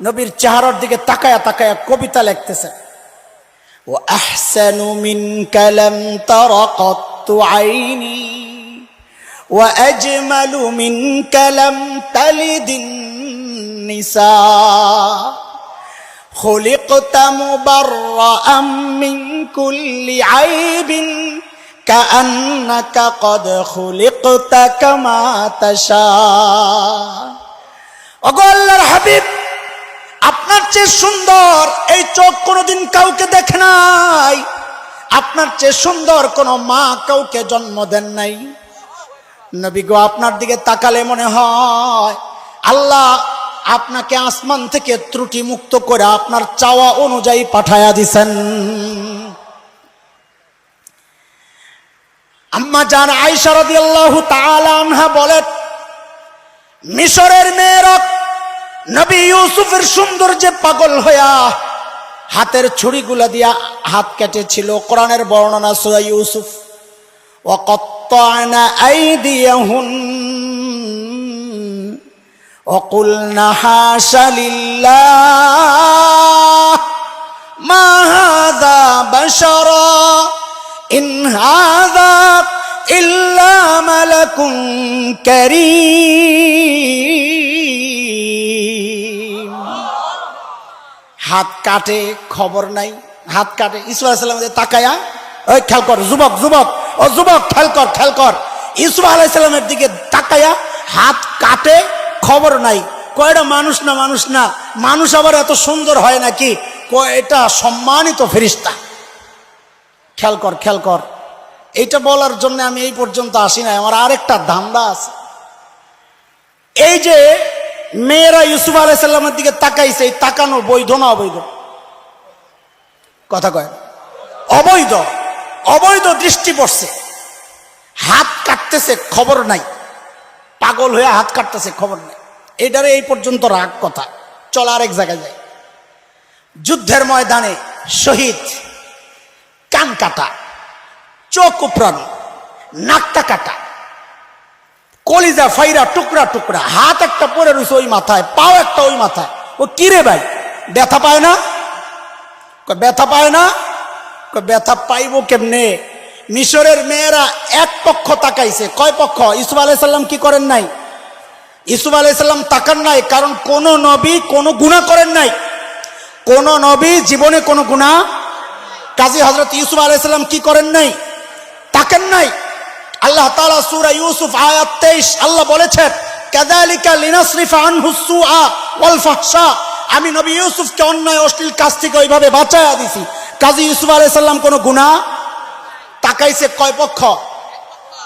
নবীর চেহারার দিকে তাকায়া তাকায়া কবিতা লিখতেছেন, ওয়া আহসানু মিনকা লাম তারা কাত্তু আইনি ওয়া আজমালু মিনকা লাম তালিদিন নিসা খুলিকতা মুবাররাআম মিন কুল্লি আইবিন কাআন্নাকা ক্বাদ খুলিকতা কামা তাশা। ওগো আল্লাহর হাবিব, আপনার চেয়ে সুন্দর এই চোখ কোনোদিন কাউকে দেখে নাই, আপনার চেয়ে সুন্দর কোন মা কাউকে জন্ম দেন নাই। নবী গো, আপনার দিকে তাকালে মনে হয় আল্লাহ আপনাকে আসমান থেকে ত্রুটি মুক্ত করে আপনার চাওয়া অনুযায়ী পাঠায়া দিছেন। আম্মা জান আয়েশা রাদিয়াল্লাহু তাআলা আনহা বলেন, মিশরের মেয়েরা নবী ইউসুফের সৌন্দর্যে পাগল হইয়া হাতের ছুরিগুলা দিয়া হাত কেটেছিল। কোরআনের বর্ণনা সূরা ইউসুফ, ওয়া কাত্তা'না আইদিয়াহুন ওয়া কুলনা হাশা লিল্লাহ মা হাযা বাশারা ইন হাযা ইল্লা মালাকুন কারীম। হাত কাটে খবর নাই, হাত কাটে। ইসুফ আলাইহিস সালাম তাকায়া, ওই খেয়াল কর যুবক, যুবক ও যুবক খেয়াল কর, খেয়াল কর। ইসুফ আলাইহিস সালামের দিকে তাকায়া হাত কাটে খবর নাই। কয়টা মানুষ না, মানুষ না, মানুষ আবার এত সুন্দর হয় নাকি? এটা সম্মানিত ফেরেশতা। খেয়াল কর, খেয়াল কর। এইটা বলার জন্য আমি এই পর্যন্ত আসি নাই, আমার আরেকটা ধান্দা আছে। এই যে মেয়েরা ইউসুফ আলাইহিস সালামের দিকে তাকাইছে, এই তাকানো বৈধ না অবৈধ? কথা কয় অবৈধ। অবৈধ দৃষ্টি পড়ছে, হাত কাটতেছে খবর নাই, পাগল হয়ে হাত কাটতেছে খবর নাই। এইটারে এই পর্যন্ত রাগ কথা। চল আরেক জায়গায় যাই। যুদ্ধের ময়দানে শহীদ, কান কাটা, চোখ উপড়ানো, নাকটা কাটা, কলিজা ফাইরা টুকরা টুকরা, হাত একটা পরে রয়েছে ওই মাথায়, পাও একটা ওই মাথায়। ও কিরে ভাই, ব্যথা পায় না? ব্যথা পায় না? ব্যথা পাইব কেমনে? মিশরের মেয়েরা এক পক্ষ তাকাইছে। কয় পক্ষ? ইউসুফ আলাইহিস সালাম কি করেন নাই? ইউসুফ আলাইহিস সালাম তাকান নাই, কারণ কোন নবী কোনো গুনাহ করেন নাই, কোন নবী জীবনে কোনো গুনাহ। কাজী হযরত ইউসুফ আলাইহিস সালাম কি করেন নাই? তাকান নাই। আল্লাহ তাআলা সূরা ইউসুফ আয়াত 23 আল্লাহ বলেছেন, কাযালিকা লিনাসরিফা আনহু সুআ ওয়াল ফাহশা। আমি নবী ইউসুফকে অন্যায় অশ্লীল কাজ থেকে ওইভাবে বাঁচায়া দিছি। কাজী ইউসুফ আলাইহিস সালাম কোনো গুনাহ। তাকাইছে কয় পক্ষ?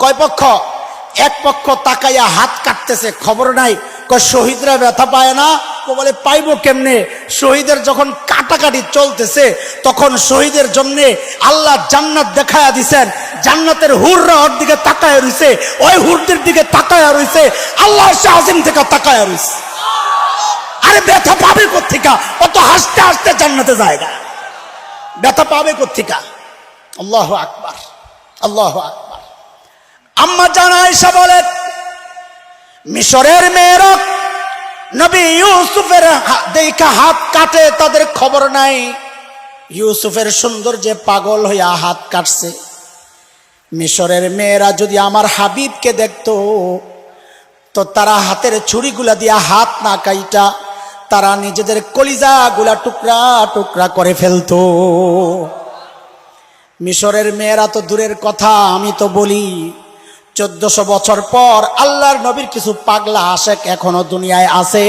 কয় পক্ষ? এক পক্ষ তাকাইয়া হাত কাটতেছে খবর নাই। কয় শহীদরা ব্যথা পায় না? বলে পাইবো কেমনে? শহীদের যখন কাটাকাটি চলতেছে তখন শহীদের জন্য আল্লাহ জান্নাত দেখায়া দিছেন। জান্নাতের হুররা ওর দিকে তাকায়া রইছে, ওই হুরদের দিকে তাকায়া রইছে, আল্লাহ আরশে আজিম থেকে তাকায়া রইছে। আরে ব্যথা পাবে কোত্থেকা? অত হাসতে হাসতে জান্নাতে জায়গা, ব্যথা পাবে কোত্থেকা? আল্লাহু আকবার, আল্লাহু আকবার। আম্মা জান আয়েশা বলেন, মিশরের মেয়েরা নবী ইউসুফের দেখা হাত কাটে, তাদের খবর নাই ইউসুফের সৌন্দর্যে পাগল হইয়া হাত কাটছে। মিশরের মেয়েরা যদি আমার হাবিবকে দেখতো তো তারা হাতের ছুরিগুলা দিয়া হাত না কাইটা তারা নিজেদের কলিজা গুলা টুকরা টুকরা করে ফেলতো। মিশরের মেয়েরা তো দূরের কথা, আমি তো বলি 1400 বছর পর আল্লাহর নবীর কিছু পাগলা আশেক এখনো দুনিয়ায় আছে,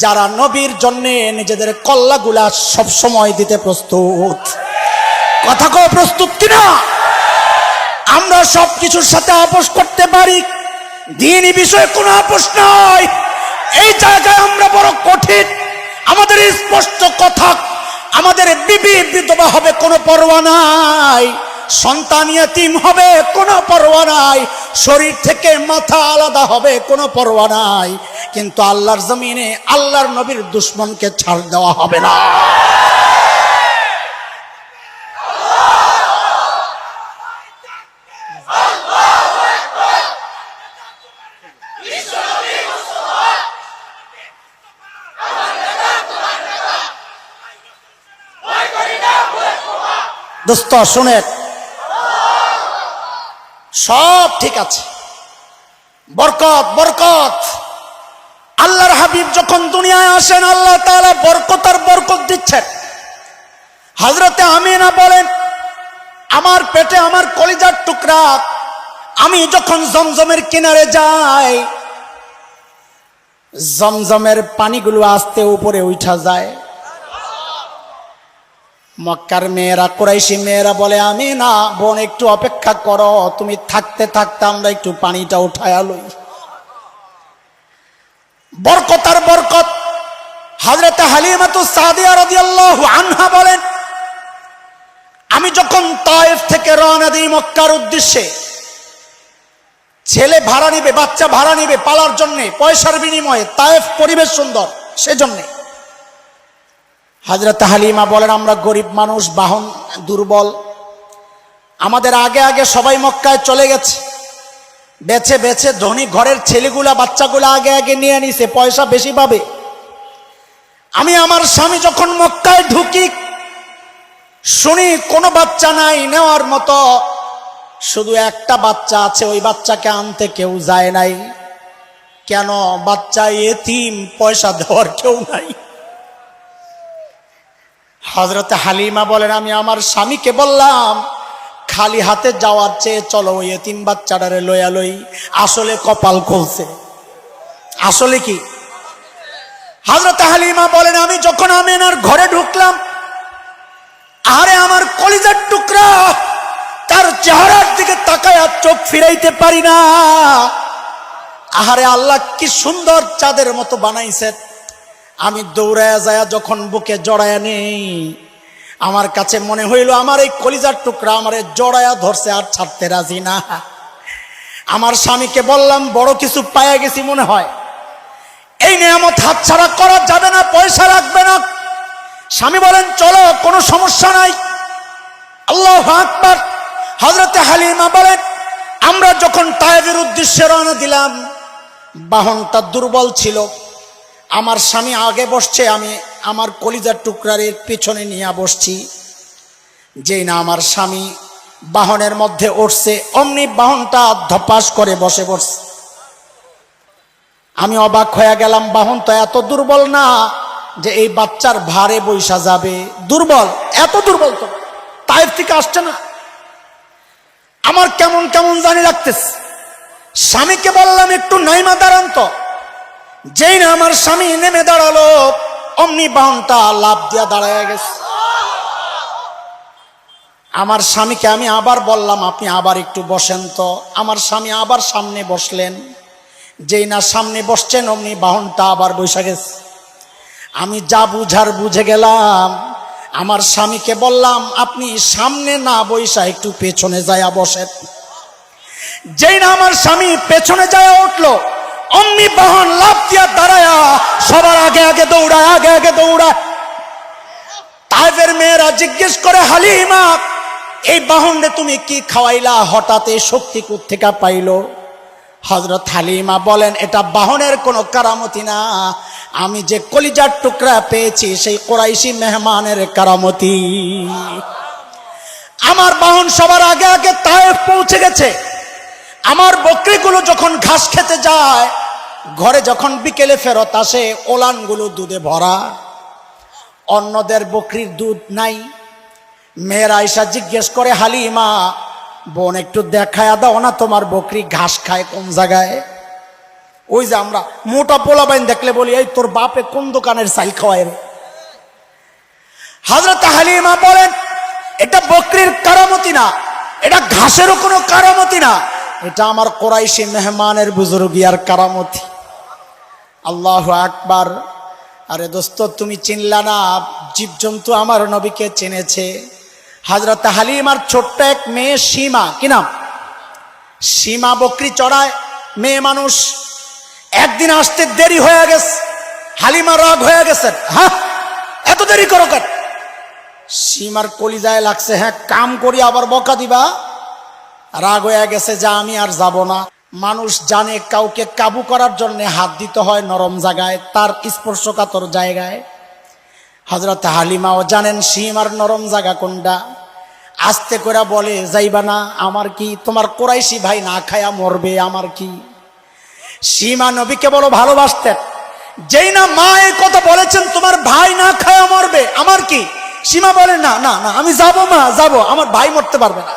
যারা নবীর জন্য নিজেদের কল্লাগুলা সব সময় দিতে প্রস্তুত। কথা কও প্রস্তুত কিনা? আমরা সব কিছুর সাথে আপোষ করতে পারি, দ্বীনি বিষয়ে কোনো আপোষ নাই। এই জায়গায় আমরা বড় কঠিন। আমাদের স্পষ্ট কথা, আমাদের বিবি বিধবা হবে কোনো পরোয়া নাই, সন্তান ইয়াতীম হবে কোনো পরোয়া নাই, শরীর থেকে মাথা আলাদা হবে কোনো পরোয়া নাই, কিন্তু আল্লাহর জমিনে আল্লাহর নবীর দুশমনকে ছাড় দেওয়া হবে না। দোস্ত শুনেন, সব ঠিক আছে, বরকত বরকত। আল্লাহর হাবিব যখন দুনিয়ায় আসেন আল্লাহ তাআলা বরকত আর বরকত দিচ্ছেন। হযরতে আমিনা বলেন, আমার পেটে আমার কলিজার টুকরা, আমি যখন জমজমের কিনারে যাই জমজমের পানিগুলো আস্তে উপরে উঠা যায়। মক্কার মেয়েরা, কুরাইশি মেয়েরা বলে, আমি না বোন একটু অপেক্ষা করো, তুমি থাকতে থাকতে আমরা একটু পানিটা উঠায়া লই। বরকত আর বরকত। হযরত হালিমাতুস সাদিয়া রাদিয়াল্লাহু আনহা বলেন, আমি যখন তায়েফ থেকে রওনা দিই মক্কার উদ্দেশ্যে, ছেলে ভাড়া নিবে, বাচ্চা ভাড়া নিবে পালার জন্য, পয়সার বিনিময়ে, তায়েফ পরিবেশ সুন্দর সেজন্য। হযরত হালিমা বলেন, আমরা গরিব মানুষ, বাহন দুর্বল, আমাদের আগে আগে সবাই মক্কায় চলে গেছে, বেছে বেছে ধনী ঘরের ছেলেগুলা বাচ্চাগুলা আগে আগে নিয়ে নিছে, পয়সা বেশি পাবে। আমি আমার স্বামী যখন মক্কায় ঢুকি শুনি কোনো বাচ্চা নাই নেওয়ার মতো, শুধু একটা বাচ্চা আছে, ওই বাচ্চাকে আনতে কেউ যায় নাই। কেন? বাচ্চা এতিম, পয়সা দেওয়ার কেউ নাই। হযরত হালিমা বলেন, আমি আমার স্বামীকে বললাম, খালি হাতে যাওয়ার চেয়ে চলো ওই এতিম বাচ্চাটারে লইয়া লই। আসলে কপাল খুলছে। আসলে কি? হযরত হালিমা বলেন, আমি যখন আমিনার ঘরে ঢুকলাম, আরে আমার কলিজার টুকরা, তার চেহারার দিকে তাকায় আর চোখ ফিরাইতে পারি না। আহারে আল্লাহ কি সুন্দর চাঁদের মতো বানাইছেন। আমি দৌড়ায়া যায় যখন বুকে জড়ায়া নেই, আমার কাছে মনে হইল আমার এই কলিজার টুকরা আমারে জড়ায়া ধরছে আর ছাড়তে রাজি না। আমার স্বামীকে বললাম, বড় কিছু পাইয়া গেছি মনে হয়, এই নিয়ামত হাতছাড়া করা যাবে না, পয়সা লাগবে না। স্বামী বলেন, চলো কোনো সমস্যা নাই। আল্লাহু আকবার। হযরতে হালিমা বলেন, আমরা যখন তায়েফের উদ্দেশ্যে রওনা দিলাম, বাহনটা দুর্বল ছিল, আমার স্বামী আগে বসছে, আমি আমার কলিজার টুকরার পিছনে নিয়ে বসছি। যেই না আমার স্বামী বাহনের মধ্যে উঠছে, অমনি বাহনটা ধপাস করে বসে পড়ছে। আমি অবাক হয়ে গেলাম, বাহন তো এত দুর্বল না যে এই বাচ্চার ভারে বৈশা যাবে। দুর্বল, এত দুর্বল তো তায়েফ থেকে আসছে না। আমার কেমন কেমন জানি লাগতেছে। স্বামীকে বললাম, একটু নাইমা দাঁড়ান তো। যেই না আমার স্বামী নেমে দাঁড়ালো, অমনি বাহনটা লাফ দিয়া দাঁড়ায় গেছে। আমার স্বামীকে আমি আবার বললাম, আপনি আবার একটু বসেন তো। আমার স্বামী আবার সামনে বসলেন। যেই না সামনে বসছেন, অমনি বাহনটা আবার বসে গেছে। আমি যা বুঝার বুঝে গেলাম। আমার স্বামীকে বললাম, আপনি সামনে না বইসা একটু পেছনে যায়া বসেন। যেই না আমার স্বামী পেছনে যায় উঠলো, অমনি বাহন লাফ দিয়া দাঁড়ায়া সবার আগে আগে দৌড়ায়, আগে আগে দৌড়ায়। তায়েফের মেয়েরা জিজ্ঞেস করে, হালিমা এই বাহনে তুমি কি খাওয়াইলা, হঠাৎ এই শক্তি কোত্থেকে পাইলো? হযরত হালিমা বলেন, এটা বাহনের কোনো কারামতি না, আমি যে কলিজার টুকরা পেয়েছি সেই কুরাইশি মেহমানের কারামতি। আমার বাহন সবার আগে আগে তায়েফ পৌঁছে গেছে। আমার বকরিগুলো যখন ঘাস খেতে যায়, ঘরে যখন বিকেলে ফেরত আসে, ওলানগুলো দুধে ভরা, অন্যদের বকরির দুধ নাই। মেয়েরা আয়েশা জিজ্ঞেস করে, হালিমা বোন একটু দেখায়া দাও না, তোমার বকরি ঘাস খায় কোন জায়গায়? ওই যে আমরা মোটা পোলাবাইন দেখলে বলি, এই তোর বাপে কোন দোকানের চাল খাওয়ায় রে। হযরত হালিমা বলেন, এটা বকরির কারামতি না, এটা ঘাসেরও কোনো কারামতি না, এটা আমার কুরাইশি মেহমানের বুজুর্গিয়ার কারামতি। আল্লাহু আকবার। আরে দোস্ত, তুমি চিনলা না, জীবজন্তু আমার নবীকে চিনেছে। হযরত হালিমার ছোট্ট এক মেয়ে সীমা, কি নাম? সীমা বকরি চড়ায়, মেয়ে মানুষ। একদিন আসতে দেরি হয়ে গেছে, হালিমা রাগ হয়ে গেছে, হ্যাঁ এত দেরি করো কেন? সীমার কলিজায় লাগছে, হ্যাঁ কাম করি আবার বকা দিবা। রাগ হয়ে গেছে, যা আমি আর যাব না। মানুষ জানে কাউকে কাবু করার জন্য হাত দিতে হয় নরম জায়গায়, তার স্পর্শকাতর জায়গায়। হযরত হালিমাও জানেন সীমার নরম জায়গা কোনটা। আস্তে করে বলে, যাইবা না? আমার কি, তোমার কুরাইশি ভাই না খায়া মরবে, আমার কি? সীমা নবীকে বলো ভালোবাসতেন, যেই না মা এই কথা বলেছেন তোমার ভাই না খায়া মরবে, আমার কি? সীমা বলে, না না না আমি যাব, মা যাব, আমার ভাই মরতে পারবে না।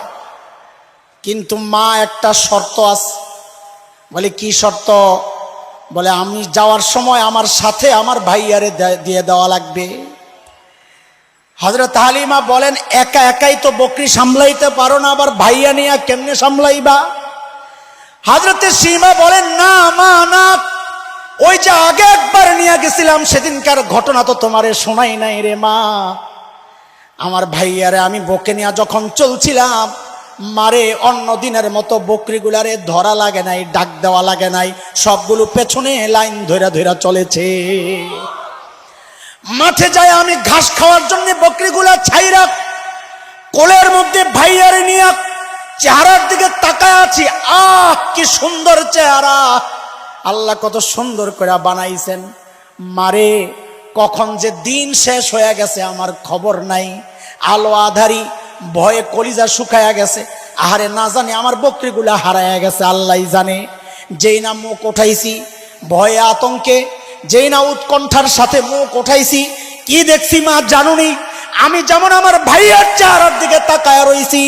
কিন্তু মা একটা শর্ত আছে। বলে কি শর্ত? বলে আমি যাওয়ার সময় আমার সাথে আমার ভাইয়ারে দিয়ে দেওয়া লাগবে। হযরত হালিমা বলেন, একা একাই তো বকরি সামলাইতে পারো না, আবার ভাইয়া নিয়ে কেমনে সামলাইবা? হযরতে সীমা বলেন, না মা না, ওই যে আগে একবার নিয়ে গেছিলাম, সেদিনকার ঘটনা তো তোমারে শোনাই নাই রে মা। আমার ভাইয়ারে আমি বকে নিয়ে যখন চলছিলাম, মারে অন্য দিনের মতো বকরিগুলারে ধরা লাগে নাই, ডাক দেওয়া লাগে নাই, সবগুলো পেছনে লাইন ধইরা ধইরা চলেছে। মাঠে যায় আমি ঘাস খাওয়ার জন্য বকরিগুলা ছাইরা কোলের মধ্যে ভাইয়ারে নিয়ে চেহারার দিকে তাকায় আছি, আহ কি সুন্দর চেহারা, আল্লাহ কত সুন্দর করে বানাইছেন। মারে কখন যে দিন শেষ হয়ে গেছে আমার খবর নাই, আলো আধারি, ভয়ে কলিজা শুকায়া গেছে। আহারে না জানি আমার বকরিগুলা হারায়া গেছে, আল্লাহই জানে। যেই না মুখ উঠাইছি ভয়ে আতঙ্কে, যেই না উৎকণ্ঠার সাথে মুখ উঠাইছি, কি দেখছি মা জানুনি? আমি যেমন আমার ভাইয়ার চেহারার দিকে তাকায়া রইছি,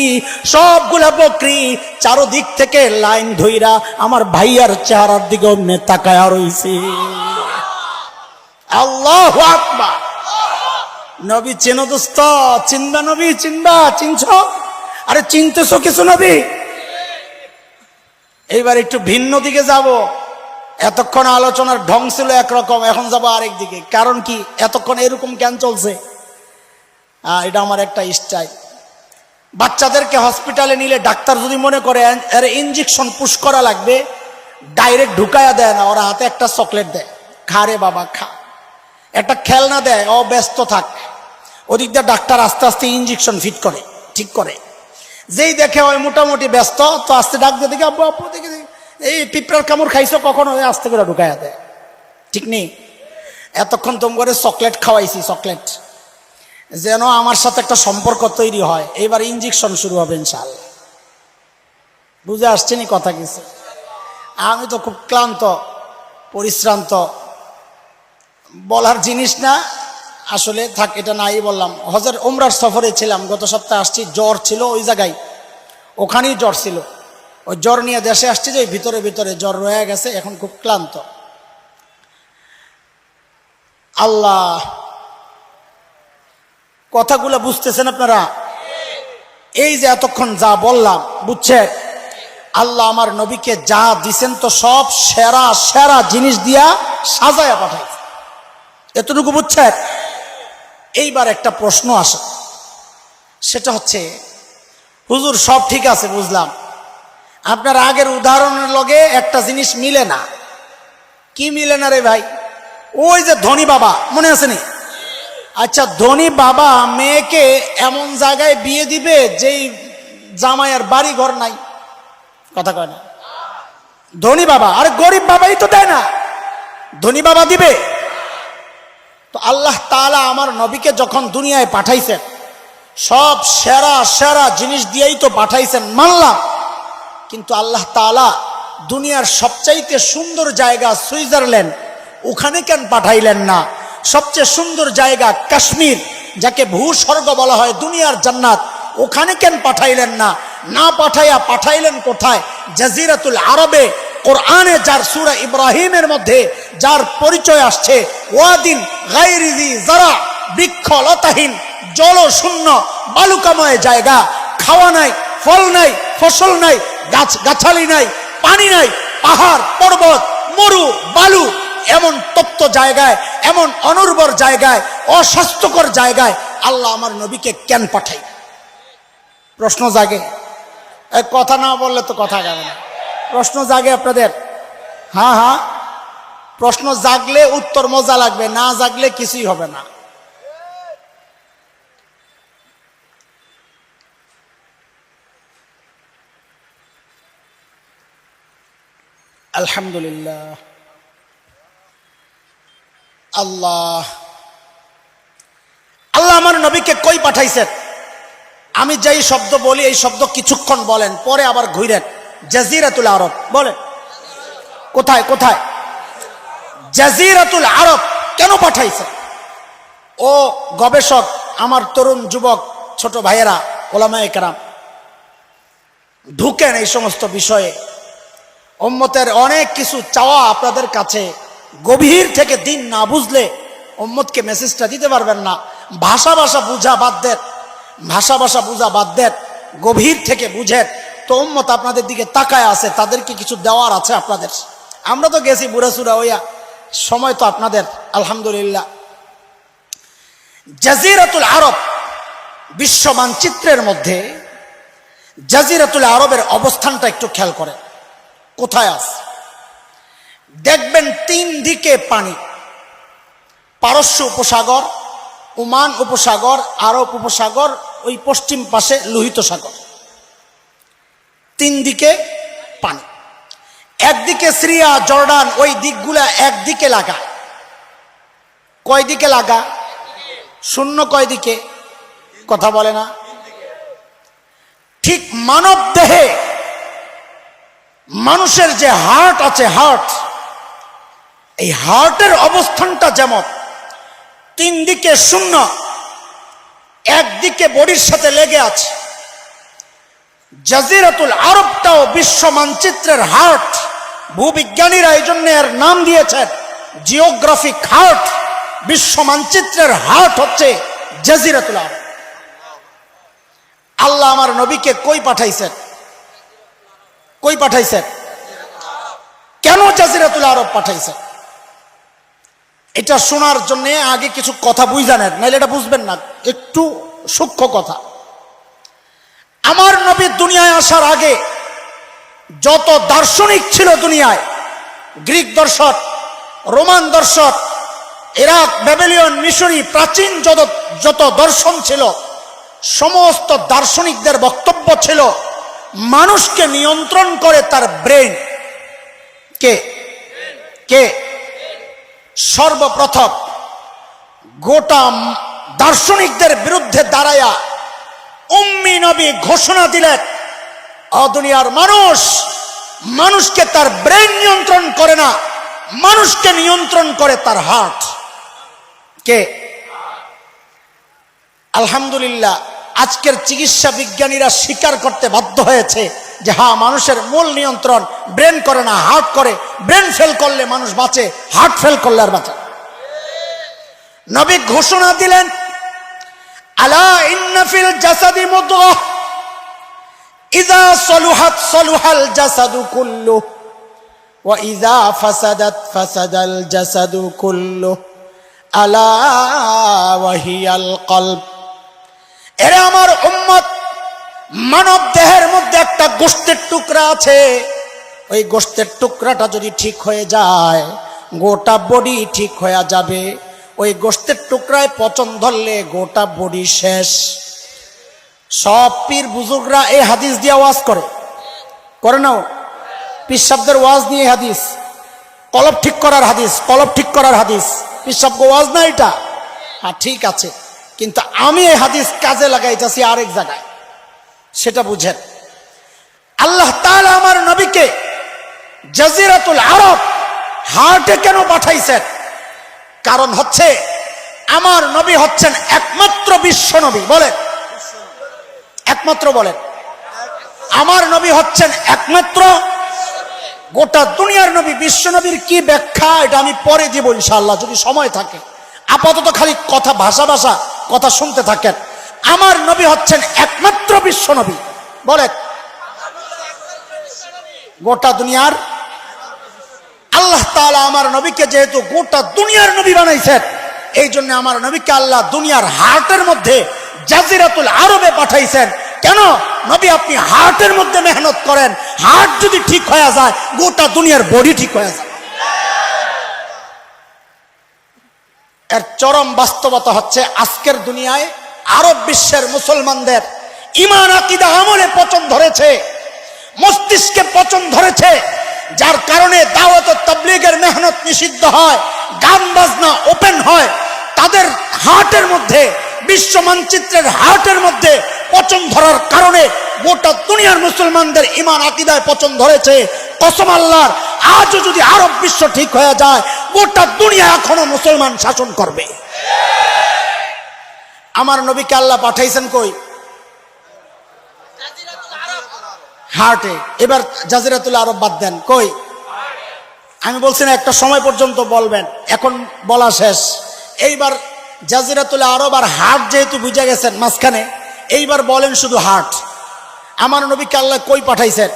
সবগুলা বকরি চারদিক থেকে লাইন ধইরা আমার ভাইয়ার চেহারার দিকে অমনে তাকায়া রইছি। আল্লাহু আকবার। নবী চেনো দোস্ত, চিনবা নবী, চিনবা, চিনছ? আরে চিনতেছো কিছু নবী? এইবার একটু ভিন্ন দিকে যাব। এতক্ষণ আলোচনার ঢং ছিল একরকম, এখন যাব আরেক দিকে। কারণ কি, এতক্ষণ এরকম জ্ঞান চলছে, এটা আমার একটা স্টাইল। বাচ্চাদেরকে হসপিটালে নিলে ডাক্তার যদি মনে করে এর ইঞ্জেকশন পুশ করা লাগবে, ডাইরেক্ট ঢুকায়া দেয় না, ওরা হাতে একটা চকলেট দেয়, খা রে বাবা খা। একটা খেলনা দেয়, ও ব্যস্ত থাক। ওদিক দিয়ে ডাক্তার আস্তে আস্তে ইঞ্জেকশন ফিট করে, ঠিক করে। যেই দেখে ওই মোটামুটি ব্যস্ত, তো আস্তে ডাক দিয়ে দেখে, আব্বু আব্বু দেখে এই পিঁপড়ার কামড় খাইছো কখনো, আস্তে করে ঢুকাইয়া দেয়, ঠিক নেই? এতক্ষণ তোম করে চকলেট খাওয়াইছি, চকলেট যেন আমার সাথে একটা সম্পর্ক তৈরি হয়। এইবার ইঞ্জেকশন শুরু হবে ইনশাআল্লাহ। বুঝে আসছে নি কথা কিছু? আমি তো খুব ক্লান্ত, পরিশ্রান্ত, বলার জিনিস না আসলে, থাক এটা নাই বললাম। হজরত উমরার সফরে ছিলাম, গত সপ্তাহে আসছি, জ্বর ছিল ওই জায়গায়, ওখানেই জ্বর ছিল। ওই জ্বর নিয়ে দেশে আসছি, যে ভিতরে ভিতরে জ্বর রয়ে গেছে, এখন খুব ক্লান্ত। আল্লাহ, কথাগুলো বুঝতেছেন আপনারা? এই যে এতক্ষণ যা বললাম, বুঝছে? আল্লাহ আমার নবীকে যা দিছেন তো সব সেরা সেরা জিনিস দিয়া সাজায়া পাঠাইছে, এতটুকু বুঝছেন? এইবার একটা প্রশ্ন আসে, সেটা হচ্ছে, হুজুর সব ঠিক আছে বুঝলাম, আপনার আগের উদাহরণের লগে একটা জিনিস মিলে না। কি মিলে না রে ভাই? ওই যে ধনী বাবা, মনে আছে নি? আচ্ছা, ধনী বাবা মেয়েকে এমন জায়গায় বিয়ে দিবে যেই জামাইয়ের বাড়ি ঘর নাই, কথা কয় না? ধনী বাবা, আরে গরিব বাবাই তো দেয় না, ধনী বাবা দিবে? তো আল্লাহ তাআলা আমার নবীকে যখন দুনিয়ায় পাঠাইছেন, সব সেরা সেরা জিনিস দিয়েই তো পাঠাইছেন, মানলাম। কিন্তু আল্লাহ তাআলা দুনিয়ার সবচাইতে সুন্দর জায়গা সুইজারল্যান্ড, ওখানে কেন পাঠাইলেন না? সবচেয়ে সুন্দর জায়গা কাশ্মীর, যাকে ভূস্বর্গ বলা হয়, দুনিয়ার জান্নাত, ওখানে কেন পাঠাইলেন না? না পাঠাইয়া পাঠাইলেন কোথায়? জাজিরাতুল আরবে, কোরআনে যার সূরা ইব্রাহিমের মধ্যে যার পরিচয় আসছে, ওয়াদিন গায়রি যি যারা, বৃক্ষলতাহীন, জলশূন্য বালুকাময় জায়গা, খাওয়া নাই, ফল নাই, ফসল নাই, গাছ গাছালি নাই, পানি নাই, পাহাড় পর্বত মরু বালু, এমন তপ্ত জায়গায়, এমন অনুর্বর জায়গায়, অস্বাস্থ্যকর জায়গায় আল্লাহ আমার নবীকে কেন পাঠাই? প্রশ্ন জাগে। কথা না বললে তো কথা যাবে না। প্রশ্ন জাগে আপনাদের? হ্যাঁ হ্যাঁ, প্রশ্ন জাগলে উত্তর মজা লাগবে, না জাগলে কিছুই হবে না। আলহামদুলিল্লাহ। আল্লাহ আল্লাহ আমার নবীকে কই পাঠাইছেন? আমি যেই শব্দ বলি এই শব্দ কিছুক্ষণ বলেন, পরে আবার ঘুরেন। জাজিরাতুল আরব বলেন। কোথায় কোথায়? জাজিরাতুল আরব কেন পাঠাইছেন? ও গবেষক, আমার তরুণ যুবক ছোট ভাইয়েরা, ওলামায়ে কেরাম, ঢুকেন এই সমস্ত বিষয়ে। উম্মতের অনেক কিছু চাওয়া আপনাদের কাছে, গভীর থেকে দিন না বুঝলে উম্মতকে মেসেজটা দিতে পারবেন না। ভাষা বুঝা বাদ দেন, ভাষা বুঝা বাদ দেন, গভীর থেকে বুঝেন। তো উম্মত আপনাদের দিকে তাকায় আছে, তাদেরকে কিছু দেওয়ার আছে আপনাদের। আমরা তো গেছি বুড়াসুরা হইয়া, সময় তো আপনাদের। আলহামদুলিল্লাহ। জাজিরাতুল আরব বিশ্ব মানচিত্রের মধ্যে জাজিরাতুল আরবের অবস্থানটা একটু খেয়াল করেন, কোথায় আছে? দেখবেন তিন দিকে পানি, পারস্য উপসাগর, ওমান উপসাগর, আরব উপসাগর, ওই পশ্চিম পাশে লোহিত সাগর, তিন দিকে পানি। একদিকে সিরিয়া জর্ডান, ওই দিকগুলা একদিকে লাগা। কয় দিকে লাগা? শূন্য কয় দিকে? কথা বলে না। ঠিক মানব দেহে মানুষের যে হার্ট আছে, হার্ট, এই হার্টের অবস্থানটা যেমন তিন দিকে শূন্য, একদিকে বডির সাথে লেগে আছে, জাজিরাতুল আরবটাও বিশ্ব মানচিত্রের হার্ট। ভূবিজ্ঞানীরা এই জন্য এর নাম দিয়েছেন জিওগ্রাফিক হার্ট। বিশ্ব মানচিত্রের হার্ট হচ্ছে জাজিরাতুল আরব। আল্লাহ আমার নবীকে কই পাঠাইছেন? কই পাঠাইছেন? কেন জাজিরাতুল আরব পাঠাইছেন? এটা শোনার জন্য আগে কিছু কথা বুঝা নেন, নাহলে এটা বুঝবেন না। একটু সূক্ষ্ম কথা। আমার নবী দুনিয়ায় আসার আগে যত দার্শনিক ছিল দুনিয়ায়, গ্রিক দর্শন, রোমান দর্শন, ইরাক, ব্যাবিলন, মিশরি, প্রাচীন যত দর্শন ছিল, সমস্ত দার্শনিকদের বক্তব্য ছিল মানুষকে নিয়ন্ত্রণ করে তার ব্রেন। কে কে? সর্বপ্রথম গোটা দার্শনিকদের বিরুদ্ধে দাঁড়ায়া উম্মি নবী ঘোষণা দিলেন, দুনিয়ার মানুষ মানুষকে তার ব্রেন নিয়ন্ত্রণ করে না, মানুষকে নিয়ন্ত্রণ করে তার হার্ট। কে? আলহামদুলিল্লাহ, আজকের চিকিৎসা বিজ্ঞানীরা স্বীকার করতে বাধ্য হয়েছে যে হ্যাঁ, মানুষের মূল নিয়ন্ত্রণ ব্রেন করে না, হার্ট করে। ব্রেন ফেল করলে মানুষ বাঁচে, হার্ট ফেল করলে আর বাঁচে। নবী ঘোষণা দিলেন, আলা ইন্না ফিল জাসাদি মুদগাহ ইযা সলুহাত সলুহাল জাসাদু কুল্লু ওয়া ইযা ফাসাদাত ফাসাদাল জাসাদু কুল্লু আলা ওয়া হিয়াল কলব। এরা আমার উম্মত, মানব দেহের মধ্যে একটা গোশতের টুকরা আছে, ওই গোশতের টুকরাটা যদি ঠিক হয়ে যায়, গোটা বডি ঠিক হয়ে যাবে। ওই গোশতের টুকরায় পচন ধরলে গোটা বডি শেষ। সব পীর বুজুর্গরা এই হাদিস দিয়ে ওয়াজ করে নাও, পীর সাহেবদের ওয়াজ নিয়ে হাদিস, কলব ঠিক করার হাদিস, কলব ঠিক করার হাদিস, পীর সাহেব ওয়াজ না এটা। হ্যাঁ ঠিক আছে, কিন্তু আমি এই হাদিস কাজে লাগাইতেছি আরেক জায়গায়, সেটা বুঝেন। আল্লাহ তাআলা আমার নবীকে জাজিরাতুল আরব হার্টে কেন পাঠাইছেন? কারণ হচ্ছে আমার নবী হচ্ছেন একমাত্র বিশ্ব নবী। বলেন একমাত্র, বলেন আমার নবী হচ্ছেন একমাত্র গোটা দুনিয়ার নবী। বিশ্ব নবীর কি ব্যাখ্যা এটা আমি পরে দিব ইনশাআল্লাহ, যদি সময় থাকে। আপাতত খালি কথা ভাষা কথা শুনতে থাকেন। আমার নবী হচ্ছেন একমাত্র বিশ্ব নবী। বলেন গোটা দুনিয়ার। আল্লাহ তাআলা আমার নবীকে যেহেতু গোটা দুনিয়ার নবী বানাইছেন, এই জন্য আমার নবীকে আল্লাহ দুনিয়ার হার্টের মধ্যে জাজিরাতুল আরবে পাঠাইছেন। কেন? নবী আপনি হার্টের মধ্যে মেহনত করেন, হার্ট যদি ঠিক হয়ে যায় গোটা দুনিয়ার বডি ঠিক হয়ে যায়। এর চরম বাস্তবতা হচ্ছে আজকের দুনিয়ায় আরব বিশ্বের মুসলমানদের ঈমান আকীদা আমলে পচন ধরেছে, মস্তিষ্কে পচন ধরেছে, যার কারণে দাওয়াত ও তাবলীগের মেহনত নিষিদ্ধ হয়, গান বাজনা ওপেন হয়। তাদের হার্টের মধ্যে, বিশ্ব মানচিত্রের হার্টের মধ্যে পচন ধরার কারণে গোটা দুনিয়ার মুসলমানদের ঈমান আকীদায় পচন ধরেছে। কসম আল্লাহর, আজও যদি আরব বিশ্ব ঠিক হয়ে যায় গোটা দুনিয়া এখনো মুসলমান শাসন করবে। আমার নবীকে আল্লাহ পাঠাইছেন কই? হার্টে। এবার জাজিরাতুল আরব বাদ দেন, কই? আমি বলছি না একটা সময় পর্যন্ত বলবেন, এখন বলা শেষ। এইবার জাজিরাতুল আরব আর হার্ট যেহেতু বুঝে গেছেন মাঝখানে, এইবার বলেন শুধু হার্ট। আমার নবীকে আল্লাহ কই পাঠাইছেন?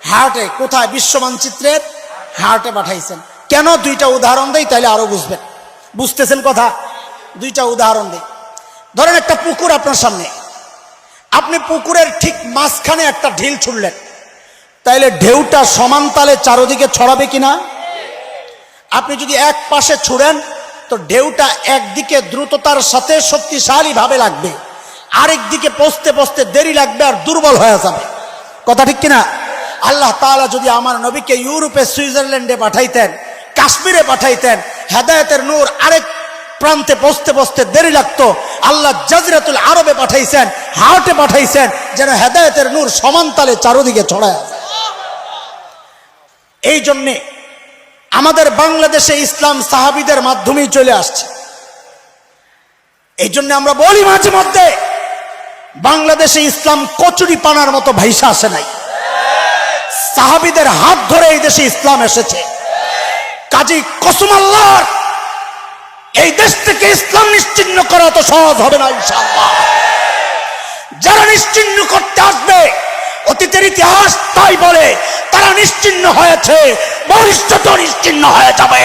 হার্টে। কোথায়? বিশ্ব মানচিত্রের হার্টে পাঠাইছেন। কেন? দুইটা উদাহরণ দেই, তাইলে আরো বুঝবেন। বুঝতেছেন কথা? দুইটা উদাহরণ দেই। ধরেন একটা পুকুর আপনার সামনে, আপনি পুকুরের ঠিক মাঝখানে একটা ঢিল ছুড়লেন, তাইলে ঢেউটা সমান তালে চারদিকে ছড়াবে কিনা? আপনি যদি এক পাশে ছুড়েন তো ঢেউটা একদিকে দ্রুততার সাথে শক্তিশালী ভাবে লাগবে, আরেক দিকে পৌঁছতে পৌঁছতে দেরি লাগবে আর দুর্বল হয়ে যাবে। কথা ঠিক কিনা? আল্লাহ তাআলা যদি আমার নবীকে ইউরোপে, সুইজারল্যান্ডে পাঠাইতেন, কাশ্মীরে পাঠাইতেন, হেদায়েতের নূর আরেক প্রান্তে পৌঁছতে পৌঁছতে দেরি লাগতো, আল্লাহ জাজিরাতুল আরবে পাঠাইছেন, হার্টে পাঠাইছেন, যেন হেদায়েতের নূর সমান তালে চারদিকে ছড়ায়। এই জন্যে আমাদের বাংলাদেশে ইসলাম সাহাবীদের মাধ্যমেই চলে আসছে। এই জন্য আমরা বলি মাঝে মধ্যে, বাংলাদেশে ইসলাম কচুরি পানার মতো ভাইসা আসে নাই, সাহাবীদের হাত ধরে এই দেশে ইসলাম এসেছে। কাজী কসম আল্লাহর, এই দেশ থেকে ইসলাম নিশ্চিহ্ন করা তো সহজ হবে না ইনশাআল্লাহ। যারা নিশ্চিহ্ন করতে আসবে, অতীতের ইতিহাস তাই বলে, তারা নিশ্চিহ্ন হয়েছে, ভবিষ্যৎ নিশ্চিহ্ন হয়ে যাবে,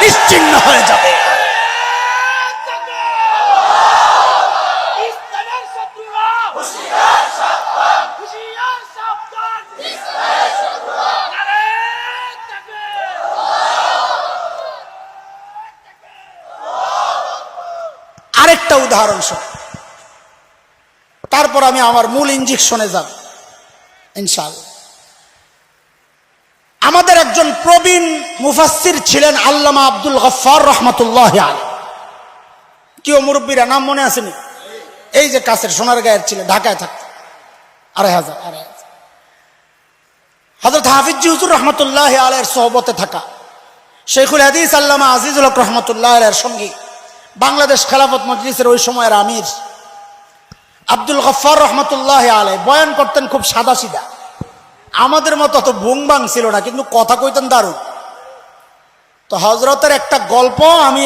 নিশ্চিহ্ন হয়ে যাবে। আরেকটা উদাহরণ শুন, তারপর আমি আমার মূল ইনজেকশনে যাব ইনশাআল্লাহ। আমাদের একজন প্রবীণ মুফাসসির ছিলেন আল্লামা আব্দুল গফফার রাহমাতুল্লাহি আলাইহি। কেউ মুরব্বীরা নাম মনে আসেনি? এই যে কাছের সোনারগাঁয়ের ছিলেন, ঢাকায় থাকতেন। 2500 হযরত হাফিজ হুজুর রাহমাতুল্লাহি আলাইহির সোহবতে থাকা শেখুল হাদিস আল্লামা আজিজুল হক রাহমাতুল্লাহি আলাইহির সঙ্গী বাংলাদেশ খেলাফত মজলিসের ওই সময়ের আমির আব্দুল গফফার রাহমাতুল্লাহি আলাইহি বয়ান করতেন খুব সাদা সিধা, আমাদের মতো তো বুংবাং ছিল না, কিন্তু কথা কইতেন দারুণ। তো হযরতের একটা গল্প আমি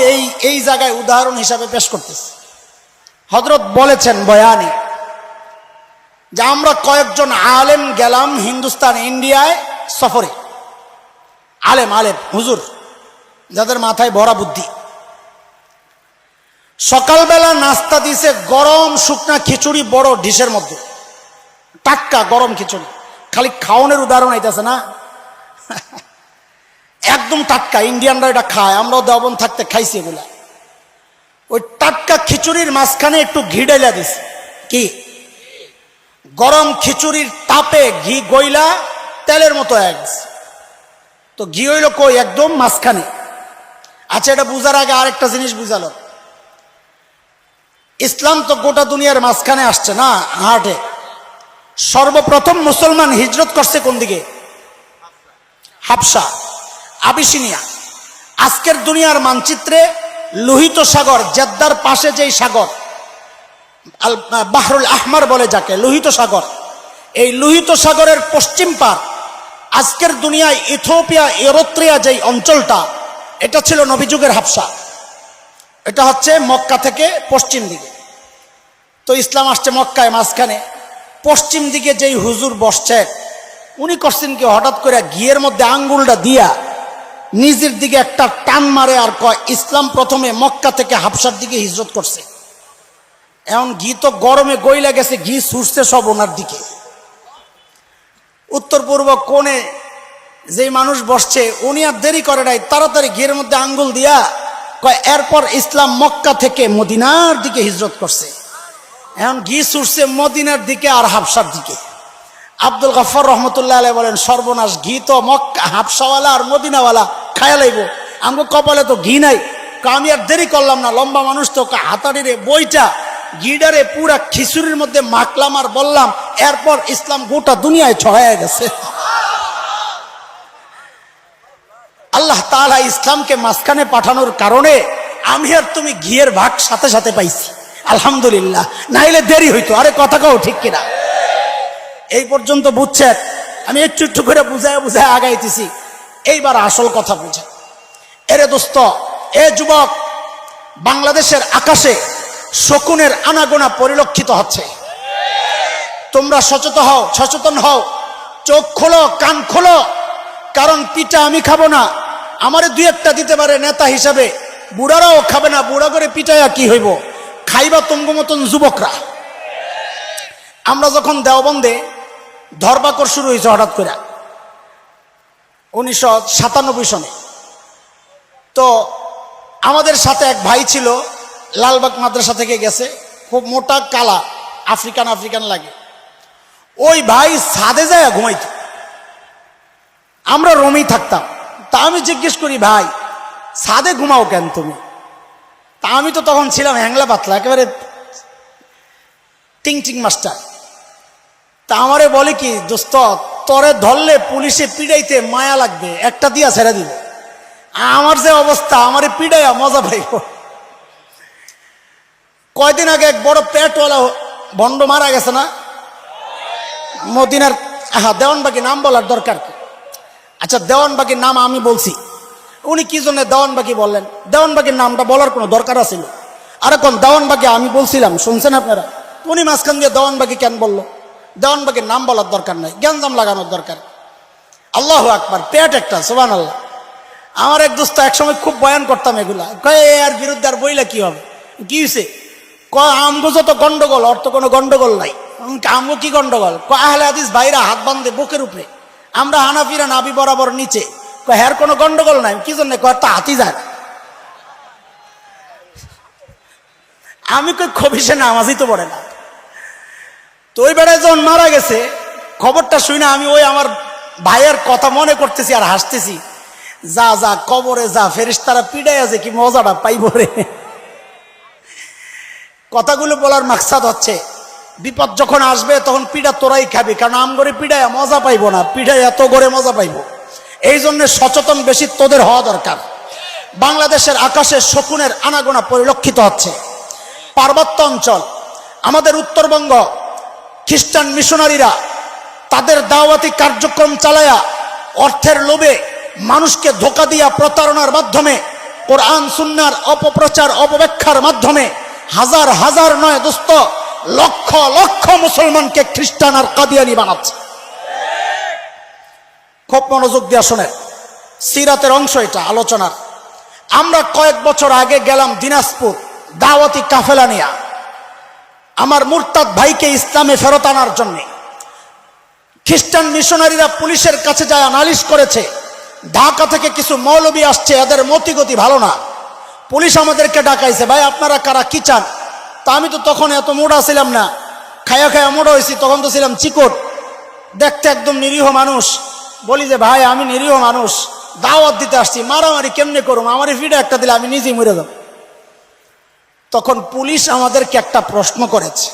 এই জায়গায় উদাহরণ হিসাবে পেশ করতেছি। হযরত বলেছেন বয়ানে যে আমরা কয়েকজন আলেম গেলাম হিন্দুস্তান, ইন্ডিয়ায় সফরে। আলেম হুজুর, যাদের মাথায় ভরা বুদ্ধি। সকালবেলা নাস্তা দিছে গরম শুকনা খিচুড়ি, বড় ডিশের মধ্যে, টাটকা গরম খিচুড়ি। খালি খাওয়ানোর উদাহরণ আইতাছে না। একদম টাটকা, ইন্ডিয়ানরা এটা খায়, আমরাও দেওবন থাকতে খাইছি এগুলা। ওই টাটকা খিচুড়ির মাঝখানে একটু ঘি ঢেলা দিছে, কি গরম খিচুড়ির তাপে ঘি গইলা তেলের মতো হয়ে গেছে। তো ঘি হইল কই, একদম মাঝখানে। আচ্ছা, এটা বুঝার আগে আরেকটা জিনিস বুঝালো, ইসলাম তো গোটা দুনিয়ার মাঝখানে আসছে না, হাটে। সর্বপ্রথম মুসলমান হিজরত করছে কোন দিকে? হাবশা, আবিসিনিয়া। আজকের দুনিয়ার মানচিত্রে লোহিত সাগর, জেদ্দার পাশে যেই সাগর বাহরুল আহমার বলে যাকে, লোহিত সাগর, এই লোহিত সাগরের পশ্চিম পার আজকের দুনিয়ায় ইথিওপিয়া, এরিত্রিয়া যেই অঞ্চলটা, এটা ছিল নবীযুগের হাবশা। এটা হচ্ছে মক্কা থেকে পশ্চিম দিকে। তো ইসলাম আসছে মক্কায় মাঝখানে। পশ্চিম দিকে যেই হুজুর বসছে, উনি করছেন কি, হঠাৎ করে ঘিয়ের মধ্যে আঙ্গুলটা দিয়া নিজের দিকে একটা টান মারে আর কয়, ইসলাম প্রথমে মক্কা থেকে হাবশার দিকে হিজরত করছে। এখন ঘি তো গরমে গইলা গেছে, ঘি ছুটছে সব ওনার দিকে। উত্তর পূর্ব কোণে যেই মানুষ বসছে, উনি আর দেরি করে নাই, তাড়াতাড়ি ঘিয়ের মধ্যে আঙ্গুল দিয়া কয়, এরপর ইসলাম মক্কা থেকে মদিনার দিকে হিজরত করছে। এখন ঘি ছুটছে মদিনার দিকে আর হাবশার দিকে। আব্দুল গফফার রহমতুল্লাহ আলাইহি বলেন, সর্বনাশ, ঘি তো মক্কা, হাবশাওয়ালা আর মদিনাওয়ালা খায়া লাইব, আমগো কপালে তো ঘি নাই। আমি আর দেরি করলাম না, লম্বা মানুষ তো, হাতাড়িরে বইটা ঘিডারে পুরা খিচুড়ির মধ্যে মাখলাম আর বললাম, এরপর ইসলাম গোটা দুনিয়ায় ছড়ায় গেছে। আল্লাহ তাআলা ইসলামকে মাঝখানে পাঠানোর কারণে আমি আর তুমি ঘিয়ের ভাগ সাথে সাথে পাইছি, আলহামদুলিল্লাহ। নাইলে দেরি হইতো। আরে কথা কও ঠিক কিনা? এই পর্যন্ত বুঝছেন? আমি একটু একটু করে বুঝায় বুঝায় আগাইতেছি, এইবার আসল কথা বুঝে। এরে দোস্ত, এ যুবক, বাংলাদেশের আকাশে শকুনের আনাগোনা পরিলক্ষিত হচ্ছে। তোমরা সচেতন হও, চোখ খোলো, কান খোলো। কারণ পিঠা আমি খাবো না, আমারে দুই একটা দিতে পারে নেতা হিসাবে, বুড়ারাও খাবে না। বুড়া করে পিঠাইয়া কি হইব, খাইবা তোমগো মতন যুবকরা। আমরা যখন দেওবন্দে ধরপাকর শুরু হয়েছে হঠাৎ করে 1997 সনে, তো আমাদের সাথে এক ভাই ছিল, লালবাগ মাদ্রাসা থেকে গেছে, খুব মোটা, কালা, আফ্রিকান লাগে। ওই ভাই ছাদে যায় ঘুমাইত, আমরা রুমেই থাকতাম। তা আমি জিজ্ঞেস করি, ভাই ছাদে ঘুমাও কেন তুমি? তা আমি তো তখন ছিলাম হ্যাংলা পাতলা, একেবারে টিং মাস্টার। তা আমারে বলে কি, দোস্ত, তরে ধরলে পুলিশে পিড়াইতে মায়া লাগবে, একটা দিয়া ছেড়ে দিব। আমার যে অবস্থা, আমারে পিড়াইয়া মজা পাইব। কয়দিন আগে এক বড় পেটওয়ালা ভণ্ড মারা গেছে না মদিনার, দেওয়ানবাগি, নাম বলার দরকার কি? আচ্ছা, দেওয়ানবাগির নাম আমি বলছি, উনি কি জন্য দেওয়ানবাগি বললেন? দেওয়ানবাগির নামটা বলার কোনো দরকার আছিল? আর এখন দেওয়ানবাগি আমি বলছিলাম, শুনছেন আপনারা? উনি মাঝখান দিয়ে দেওয়ানবাগি কেন বললো? দেওয়ানবাগির নাম বলার দরকার নাই, গ্যাঞ্জাম লাগানোর দরকার। আল্লাহু আকবার, পেট একটা, সুবহানাল্লাহ। আমার এক দোস্ত একসময় খুব বয়ান করতাম এগুলা, কয় এর বিরুদ্ধে আর বইলা কি হবে, কি হয়েছে? কয় আমগো যত গন্ডগোল, অর্থ কোনো গন্ডগোল নাই। আমগো কি গন্ডগোল? কয় আহলে হাদিস ভাইরা হাত বান্ধে বুকের উপরে, আমরা হানাফিরা নাভি বরাবর নিচে। কয় হের কোনো গন্ডগোল নাই। কি জন্য? কয় তা হাতি যায়। আমি কই খবিসে নামাজই তো পড়ে না। তো ওই বেড়ায় যখন মারা গেছে, খবরটা শুনে আমি ওই আমার ভাইয়ের কথা মনে করতেছি আর হাসতেছি। যা যা কবরে যা, ফেরেশতারা পিড়াই আছে, কি মজাটা পাইব রে। কথাগুলো বলার মাকসাদ হচ্ছে, বিপদ যখন আসবে তখন পিড়া তোরাই খাবি, কারণ আম করে পিড়ায় মজা পাইব না, পিড়ায় এত করে মজা পাইব। এই জন্য সচেতন বেশি তোদের হওয়া দরকার। বাংলাদেশের আকাশে শকুনের আনাগোনা পরিলক্ষিত হচ্ছে। পার্বত্য অঞ্চল, আমাদের উত্তরবঙ্গ, খ্রিস্টান মিশনারিরা তাদের দাওয়াতি কার্যক্রম চালায়া অর্থের লোভে মানুষকে ধোঁকা দিয়া, প্রতারণার মাধ্যমে, কোরআন সুন্নাহর অপপ্রচার অপব্যাখ্যার মাধ্যমে হাজার হাজার নয় দোস্ত, লক্ষ লক্ষ মুসলমানকে খ্রিস্টান আর কাদিয়ানি বানাচ্ছে। খুব মনোযোগ দিয়ে শোনেন, সিরাতের অংশ এটা আলোচনার। আমরা কয়েক বছর আগে গেলাম দিনাজপুর দাওয়াতি কাফেলা নিয়া, আমার মুরতাদ ভাইকে ইসলামে ফেরত আনার জন্যে। খ্রিস্টান মিশনারিরা পুলিশের কাছে যায় নালিশ করেছে, ঢাকা থেকে কিছু মৌলবী আসছে, এদের মতিগতি ভালো না। পুলিশ আমাদেরকে ডাকাইছে, ভাই আপনারা কারা, কি চান? তা আমি তো তখন এত মোটা ছিলাম না, খায়া খায়া মোটা হয়েছি, তখন তো ছিলাম চিকট, দেখতে একদম নিরীহ মানুষ। বলি যে ভাই আমি নিরীহ মানুষ, দাওয়াত দিতে আসছি, মারামারি কেমনে করুম, আমার ফিডে একটা দিলে আমি নিজেই মরে যাব। তখন পুলিশ আমাদেরকে একটা প্রশ্ন করেছে।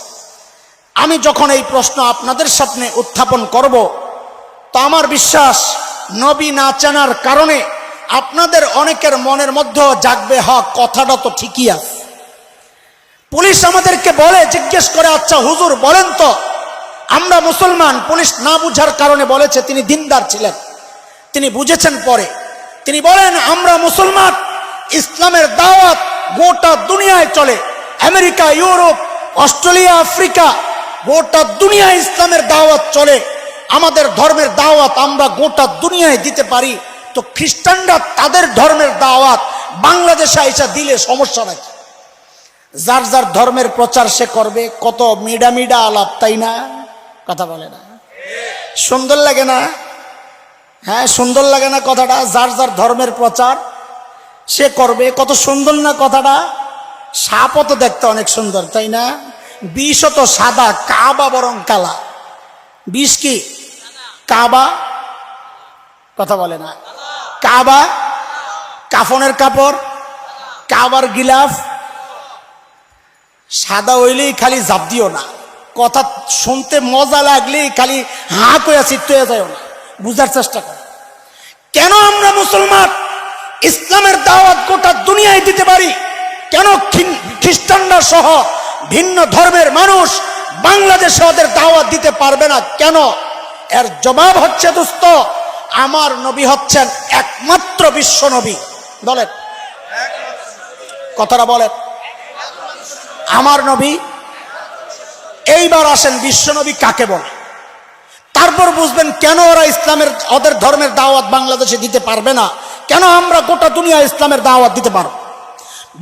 আমি যখন এই প্রশ্ন আপনাদের সামনে উত্থাপন করব, তো আমার বিশ্বাস নবী না চেনার কারণে আপনাদের অনেকের মনের মধ্যেও জাগবে, হক কথাটা তো ঠিকই আছে। পুলিশ আমাদেরকে বলে, জিজ্ঞেস করে, আচ্ছা হুজুর বলেন তো আমরা মুসলমান। পুলিশ না বুঝার কারণে বলেছে, তিনি দিনদার ছিলেন, তিনি বুঝেছেন পরে। তিনি বলেন আমরা মুসলমান, ইসলামের দাওয়াত গোটা দুনিয়ায় চলে, আমেরিকা, ইউরোপ, অস্ট্রেলিয়া, আফ্রিকা, গোটা দুনিয়ায় ইসলামের দাওয়াত চলে। আমাদের ধর্মের দাওয়াত আমরা গোটা দুনিয়ায় দিতে পারি, তো খ্রিস্টানরা তাদের ধর্মের দাওয়াত বাংলাদেশে এসে দিলে সমস্যা নাকি? যার যার ধর্মের প্রচার সে করবে, কত মিডা মিডা আলাপ, তাই না? কথা বলে না? সুন্দর লাগে না? হ্যাঁ সুন্দর লাগে না কথাটা? যার যার ধর্মের প্রচার সে করবে, কত সুন্দর না কথাটা? সাপও তো দেখতে অনেক সুন্দর, তাই না? বিষও তো সাদা, কাবা বরং কালা। বিষ কি? কাবা। কথা বলে না? কাবা, কাফনের কাপড়, কাবার গিলাফ সাদা হইলেই খালি জাপ দিও না, কথা শুনতে মজা লাগলেই খালি হাঁ কইয়া চিত্ত হয়ে যায় না, বুঝার চেষ্টা কর। কেন আমরা মুসলমান ইসলামের দাওয়াত গোটা দুনিয়ায় দিতে পারি, কেন খ্রিস্টানরা সহ ভিন্ন ধর্মের মানুষ বাংলাদেশে ওদের দাওয়াত দিতে পারবে না কেন? এর জবাব হচ্ছে দোস্ত, আমার নবী হচ্ছেন একমাত্র বিশ্ব নবী। বলেন কথাটা, বলেন আমার নবী। এইবার আসেন বিশ্ব নবী কাকে বলে, তারপর বুঝবেন কেন ওরা ইসলামের ওদের ধর্মের দাওয়াত বাংলাদেশে দিতে পারবে না, কেন আমরা গোটা দুনিয়া ইসলামের দাওয়াত দিতে পারব।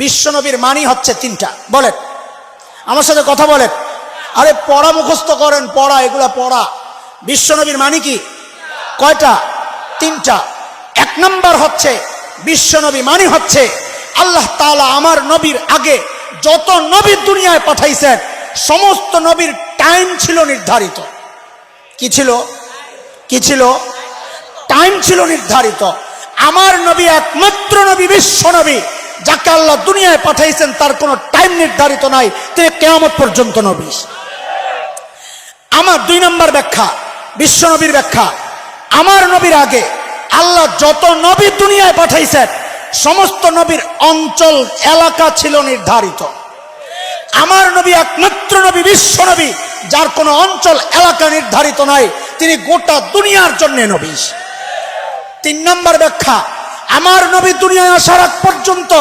বিশ্ব নবীর মানি হচ্ছে তিনটা। বলেন আমার সাথে কথা বলেন। আরে পড়া মুখস্থ করেন, পড়া, এগুলা পড়া। বিশ্ব নবীর মানি কি? কয়টা? তিনটা। এক নম্বর হচ্ছে বিশ্ব নবী মানি হচ্ছে আল্লাহ তাআলা আমার নবীর আগে যত নবী দুনিয়ায় পাঠাইছেন সমস্ত নবীর টাইম ছিল নির্ধারিত। কি ছিল? কি ছিল? টাইম ছিল নির্ধারিত। আমার নবী একমাত্র নবী, বিশ্ব নবী, যাকে আল্লাহ দুনিয়ায় পাঠাইছেন তার কোনো টাইম নির্ধারিত নাই, তিনি কিয়ামত পর্যন্ত নবী। আমার দুই নম্বর ব্যাখ্যা, বিশ্ব নবীর ব্যাখ্যা, আমার নবীর আগে আল্লাহ যত নবী দুনিয়ায় পাঠাইছেন সমস্ত নবীর অঞ্চল এলাকা ছিল নির্ধারিত। আমার নবী একমাত্র নবী, বিশ্ব নবী, যার কোনো অঞ্চল এলাকা নির্ধারিত নাই, তিনি গোটা দুনিয়ার জন্য নবী। তিন নম্বর ব্যাখ্যা, আমার নবী দুনিয়ায় আসার আগ পর্যন্ত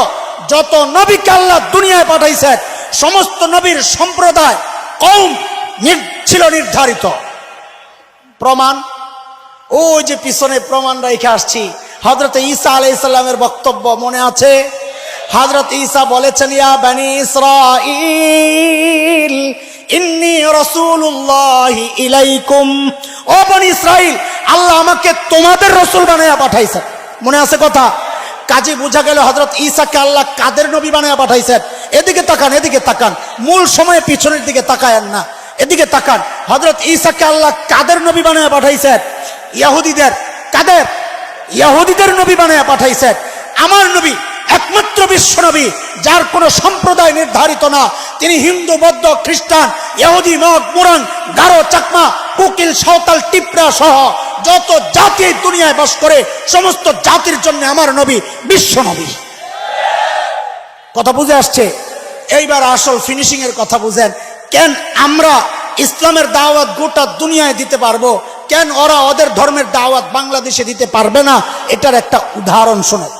যত নবীকে আল্লাহ দুনিয়ায় পাঠাইছেন সমস্ত নবীর সম্প্রদায়, কওম ছিল নির্ধারিত। প্রমাণ ওই যে পিছনে প্রমাণ রেখে আসছি, হযরত ঈসা আলাইহিস সালামের বক্তব্য মনে আছে? হযরত ঈসা বলেছেন, ইয়া বনি ইসরাঈল ইন্নী রাসূলুল্লাহি ইলাইকুম, ও বনি ইসরাইল, আল্লাহ আমাকে তোমাদের রাসূল বানায়া পাঠাইছেন। মনে আছে কথা? কাজে বোঝা গেল হযরত ঈসাকে আল্লাহ কাদের নবী বানায়া পাঠাইছেন। এদিকে তাকান, এদিকে তাকান, মূল সময়ে পিছনের দিকে তাকায়েন না, এদিকে তাকান। হযরত ঈসাকে আল্লাহ কাদের নবী বানায়া পাঠাইছেন? ইহুদিদের। কাদের? ইহুদিদের নবী বানায়া পাঠাইছেন। আমার নবী একমাত্র বিশ্ব নবী, যার কোনো সম্প্রদায় নির্ধারিত না, তিনি হিন্দু, বৌদ্ধ, খ্রিস্টান, ইহুদি, মগ, মুরাং, গারো, চাকমা, কুকিল, সাঁওতাল, টিপরা সহ যত জাতি দুনিয়ায় বাস করে সমস্ত জাতির জন্য আমার নবী বিশ্ব নবী। কথা বুঝে আসছে? এইবার আসল ফিনিশিং এর কথা বুঝেন। কেন আমরা ইসলামের দাওয়াত গোটা দুনিয়ায় দিতে পারবো, কেন ওরা ওদের ধর্মের দাওয়াত বাংলাদেশে দিতে পারবে না? এটার একটা উদাহরণ শোনেন।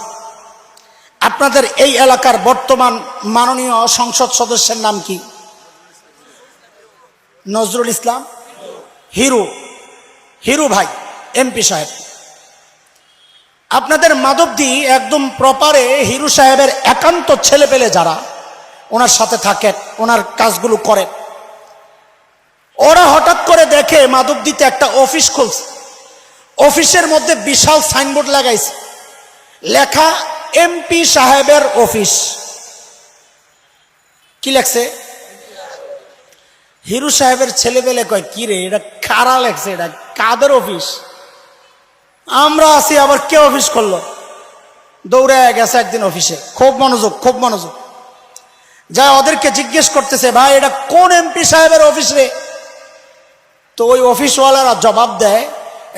আপনাদের এই এলাকার বর্তমান মাননীয় সংসদ সদস্যের নাম কি? নজরুল ইসলাম হিরু, হিরু ভাই এমপি সাহেব। আপনাদের মাধবদী একদম প্রপারে হিরু সাহেবের একান্ত ছেলে পেলে যারা ওনার সাথে থাকেন, ওনার কাজগুলো করেন, ওরা হঠাৎ করে দেখে মাধবদীতে একটা অফিস খুলছে। অফিসের মধ্যে বিশাল সাইনবোর্ড লাগাইছে, লেখা এমপি সাহেবের অফিস। কি লেখছে? হিরু সাহেবের ছেলেবেলে কয়, কি রে এটা কারা লেখছে, এটা কাদের অফিস? আমরা আছি, আবার কে অফিস করলো? দৌড়ে গেছে একদিন অফিসে, খুব মনোযোগ, খুব মনোযোগ। যা ওদেরকে জিজ্ঞেস করতেছে, ভাই এটা কোন এমপি সাহেবের অফিস রে? তো ওই অফিসওয়ালারা জবাব দেয়,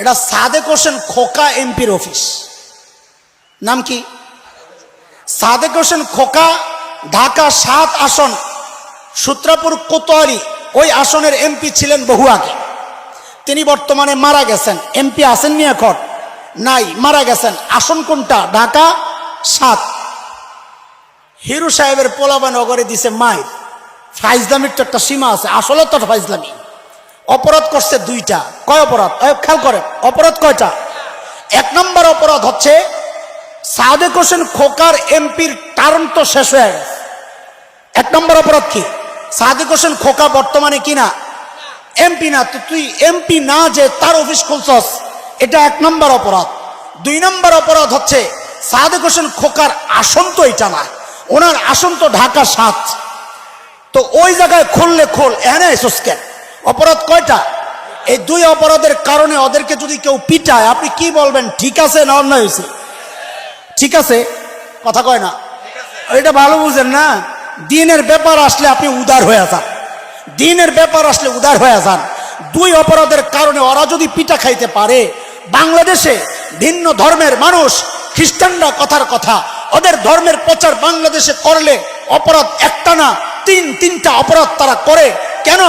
এটা সাদেক হোসেন খোকা এমপির অফিস। নাম কি? সাদেক হোসেন খোকা, ঢাকা 7 আসন, সূত্রাপুর কোতোয়ালি, ওই আসনের এমপি ছিলেন বহু আগে। তিনি বর্তমানে মারা গেছেন। এমপি আসেননি এখন? নাই, মারা গেছেন। আসন কোনটা? ঢাকা 7। হিরু সাহেবের পোলাবা নগরে দিছে মাইর। ফাইজলামির তো একটা সীমা আছে, আসলে তো ফাইজলামি। অপরাধ করছে 2টা। কয় অপরাধ? খেয়াল করে, অপরাধ কয়টা? 1 নম্বর অপরাধ হচ্ছে সাদেক হোসেন খোকার এমপির টার্ম তো শেষ হয়ে গেছে। 1 নম্বর অপরাধ কি? সাদেক হোসেন খোকা বর্তমানে কিনা এমপি না, তো তুই এমপি না যে তার অফিস খুলছস, এটা 1 নম্বর অপরাধ। 2 নম্বর অপরাধ হচ্ছে সাদেক হোসেন খোকার আসন তো এটা না, ওনার আসন তো ঢাকা 7। তো ওই জায়গায় খুললে খোল, এনে এসোসকেন। অপরাধ কয়টা? এই 2 অপরাধের কারণে ওদেরকে যদি কেউ পিটায়, আপনি কি বলবেন? ঠিক আছে না অন্যায় হয়েছে? ঠিক আছে, কথা কয় না। এটা ভালো বুঝেন না। দিনের ব্যাপার আসলে আপনি উদার হয়ে যান, দিনের ব্যাপার আসলে উদার হয়ে যান। 2 অপরাধের কারণে ওরা যদি পিটা খাইতে পারে, বাংলাদেশে ভিন্ন ধর্মের মানুষ, খ্রিস্টানরা কথার কথা, ওদের ধর্মের প্রচার বাংলাদেশে করলে অপরাধ একটা না, 3টা অপরাধ তারা করে। কেন?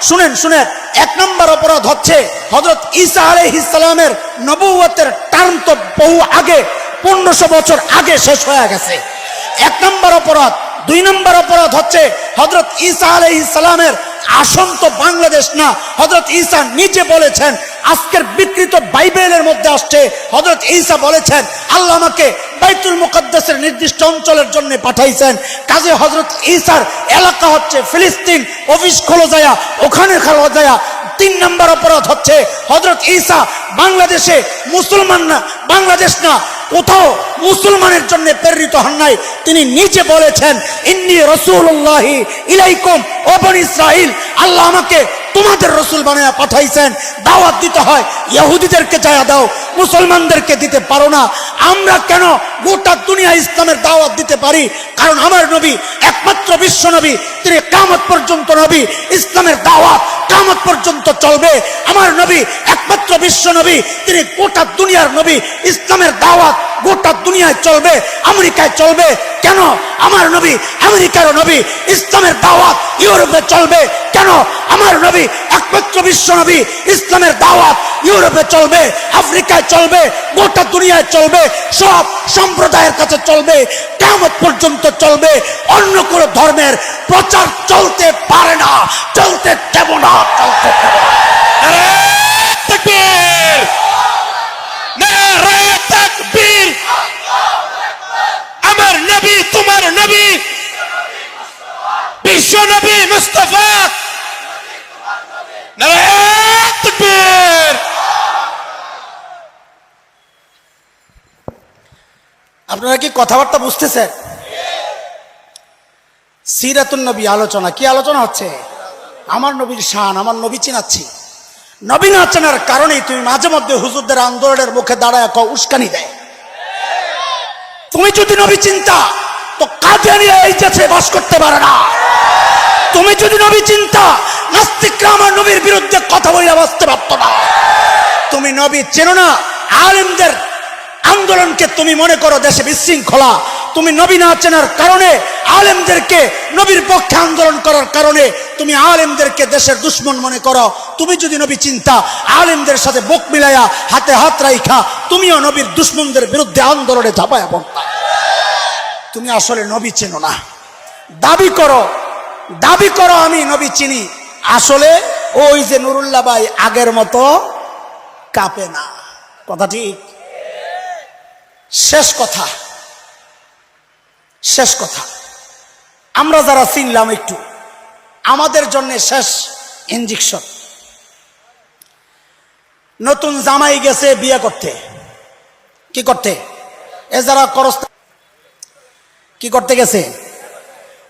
শুনেন শুনেন। 1 নম্বর অপরাধ হচ্ছে হযরত ঈসা আলাইহিস সালামের নবুয়তের টার্ম তো বহু আগে, 1500 বছর আগে শেষ হয়ে গেছে। 1 নম্বর অপরাধ। 2 নম্বর অপরাধ হচ্ছে হযরত ঈসা আলাইহিস সালামের আসন তো বাংলাদেশ না। হযরত ঈসা নিজে বলেছেন, আজকের বিকৃত বাইবেলের মধ্যে আসছে, হযরত ঈসা বলেছেন আল্লাহ আমাকে বাইতুল মুকদ্দাসের নির্দিষ্ট অঞ্চলের জন্য পাঠাইছেন। কাজে হযরত ঈসার এলাকা হচ্ছে ফিলিস্তিন, অফিস খোলা যায়, ওখানে খোলা যায়। 3 নম্বর অপরাধ হচ্ছে হযরত ঈসা বাংলাদেশে মুসলমান না, বাংলাদেশ না, কোথাও মুসলমানের জন্য প্রেরিত হন নাই। তিনি নিজে বলেছেন, ইন্নী রাসূলুল্লাহি ইলাইকুম ও বনী ইসরাইল, আল্লাহ আমাকে তোমাদের রসুল বানায়া পাঠাইছেন। দাওয়াত দিতে হয়, ইহুদিদেরকে যায় দাও, মুসলমানদেরকে দিতে পারো না। আমরা কেন গোটা দুনিয়া ইসলামের দাওয়াত দিতে পারি? কারণ আমার নবী একমাত্র বিশ্ব নবী, তিনি কিয়ামত পর্যন্ত নবী, ইসলামের দাওয়াত কিয়ামত পর্যন্ত চলবে। আমার নবী একমাত্র বিশ্ব নবী, তিনি গোটা দুনিয়ার নবী, ইসলামের দাওয়াত গোটা দুনিয়ায় চলবে, আমেরিকায় চলবে। কেন? আমার নবী আমেরিকার নবী, ইসলামের দাওয়াত ইউরোপে চলবে। কেন? আমার নবী একমাত্র বিশ্ব নবী, ইসলামের দাওয়াত ইউরোপে চলবে, আফ্রিকায় চলবে, গোটা দুনিয়ায় চলবে, সব সম্প্রদায়ের কাছে চলবে, কিয়ামত পর্যন্ত চলবে। অন্য কোন ধর্মের প্রচার চলতে পারে না, চলতে দেব না, চলতে দেব না। নারে তাকবীর, নারে তাকবীর। আমার নবী তোমার নবী, বিশ্ব নবী মুস্তাফা। নারে তাকবীর। আপনারা কি কথাবার্তা বুঝতেছেন? সিরাতুন নবী আলোচনা। কি আলোচনা হচ্ছে? আমার নবীর শান, আমার নবী চিনাচ্ছি। নবী না চেনার কারণেই তুমি মাঝে মধ্যে হুজুরদের আন্দোলনের মুখে দাঁড়ায় উস্কানি দেয়। তুমি যদি নবী চিন্তা, তো কাদিয়ানীরা এই দেশে বাস করতে পারে না। তুমি যদি নবী চিন্তা, নাস্তিকরা আমার নবীর বিরুদ্ধে কথা বলে বাঁচতে পারত না। তুমি নবী চেনো না, আলেমদের আন্দোলনকে তুমি মনে করো দেশে বিশৃঙ্খলা। তুমি নবী না চেনার কারণে, আলেমদেরকে নবীর পক্ষে আন্দোলন করার কারণে তুমি আলেমদেরকে দেশের দুশ্মন মনে করো। তুমি যদি নবী চিন্তা, আলেমদের সাথে বুক মিলাইয়া হাতে হাত রাইখা তুমিও নবীর দুশ্মনদের বিরুদ্ধে আন্দোলনে ঝাঁপায়া পড়তা। তুমি আসলে নবী চেনো না। দাবি করো, দাবি করো আমি নবী চিনি, আসলে ওই যে নুরুল্লাহ ভাই আগের মতো কাঁপে না। কথা ঠিক? শেষ কথা, শেষ কথা, আমরা যারা চিনলাম একটু, আমাদের জন্য শেষ ইনজেকশন। নতুন জামাই গেছে বিয়ে করতে, কি করতে? এ যারা করস কি করতে গেছে?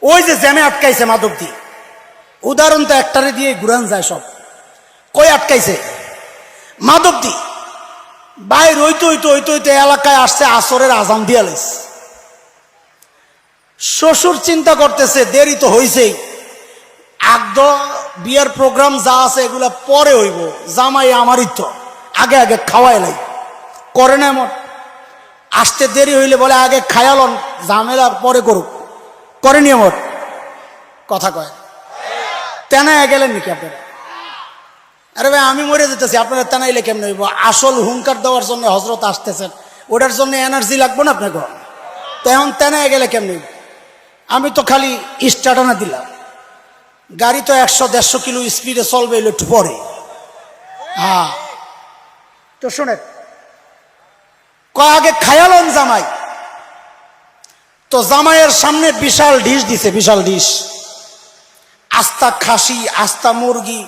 ওই যে জ্যামে আটকাইছে মাদক দিয়ে, উদাহরণ তো একটারে দিয়ে ঘুরান যায় সব। কই আটকাইছে? মাদক দি বাইর হইতে হইতে হইতে হইতে এলাকায় আসছে, আসরের আজান দিয়া লাইছে। শ্বশুর চিন্তা করতেছে দেরি তো হইছেই, আগদ বিয়ের প্রোগ্রাম যা আছে এগুলা পরে হইব, জামাই আমারই তো, আগে আগে খাওয়াই লাই। করে না এমন? আসতে দেরি হইলে বলে আগে খায়ালন, ঝামেলা পরে করুক। করেনি এমন? কথা কয় তেনায় গেলেন নাকি আপনারা? আরে ভাই আমি মরে যেতেছি, আপনারা তেনাইলে কেমন হইব? আসল হুঙ্কার দেওয়ার জন্য হজরত আসতেছেন, ওটার জন্য এনার্জি লাগবে না আপনাকে? তো এখন তেনায় গেলে কেমন হইব? আমি তো খালি স্টার্টানা দিলাম, গাড়ি তো 100-150 কিলো স্পিডে চলবে, এলো একটু পরে। হ্যাঁ তো শোনেন, কয় আগে খায়ালন জামাই। তো জামাইয়ের সামনে বিশাল ডিশ দিছে, বিশাল ডিশ, আস্তা খাসি, আস্তা মুরগি,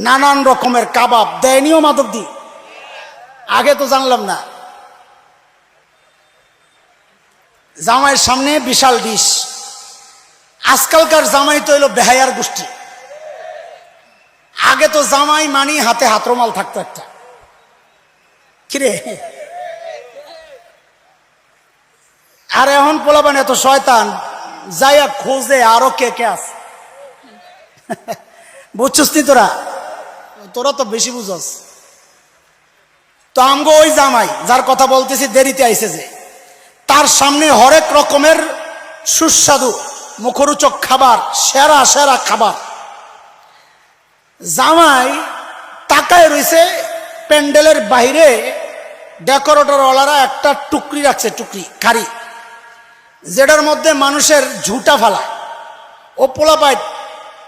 নানান রকমের কাবাব দেয়নিও মাদক দি। আগে তো জানলাম না। জামাইয়ের সামনে বিশাল ডিশ। আজকালকার জামাই তো হইলো বেহায়ার গোষ্ঠী। আগে তো জামাই মানি হাতে হাতরুমাল থাকতো একটা, কিরে? আর এখন পোলাপান এত শয়তান, যাইয়া খোঁজে আরো কে কে আছে। বুঝছস নি তোরা? তোরা তো বেশি বুঝস। তো আমগো ওই জামাই যার কথা বলতেছি দেরিতে আইছে যে, তার সামনে হরেক রকমের সুস্বাদু মুখরোচক খাবার, সেরা সেরা খাবার। জামাই তাকায় রয়েছে, প্যান্ডেলের বাইরে ডেকোরেটর ওয়ালারা একটা টুকরি রাখছে, টুকরি খাড়ি, যেটার মধ্যে মানুষের ঝুঁটা ফালায়। ও পোলাপাই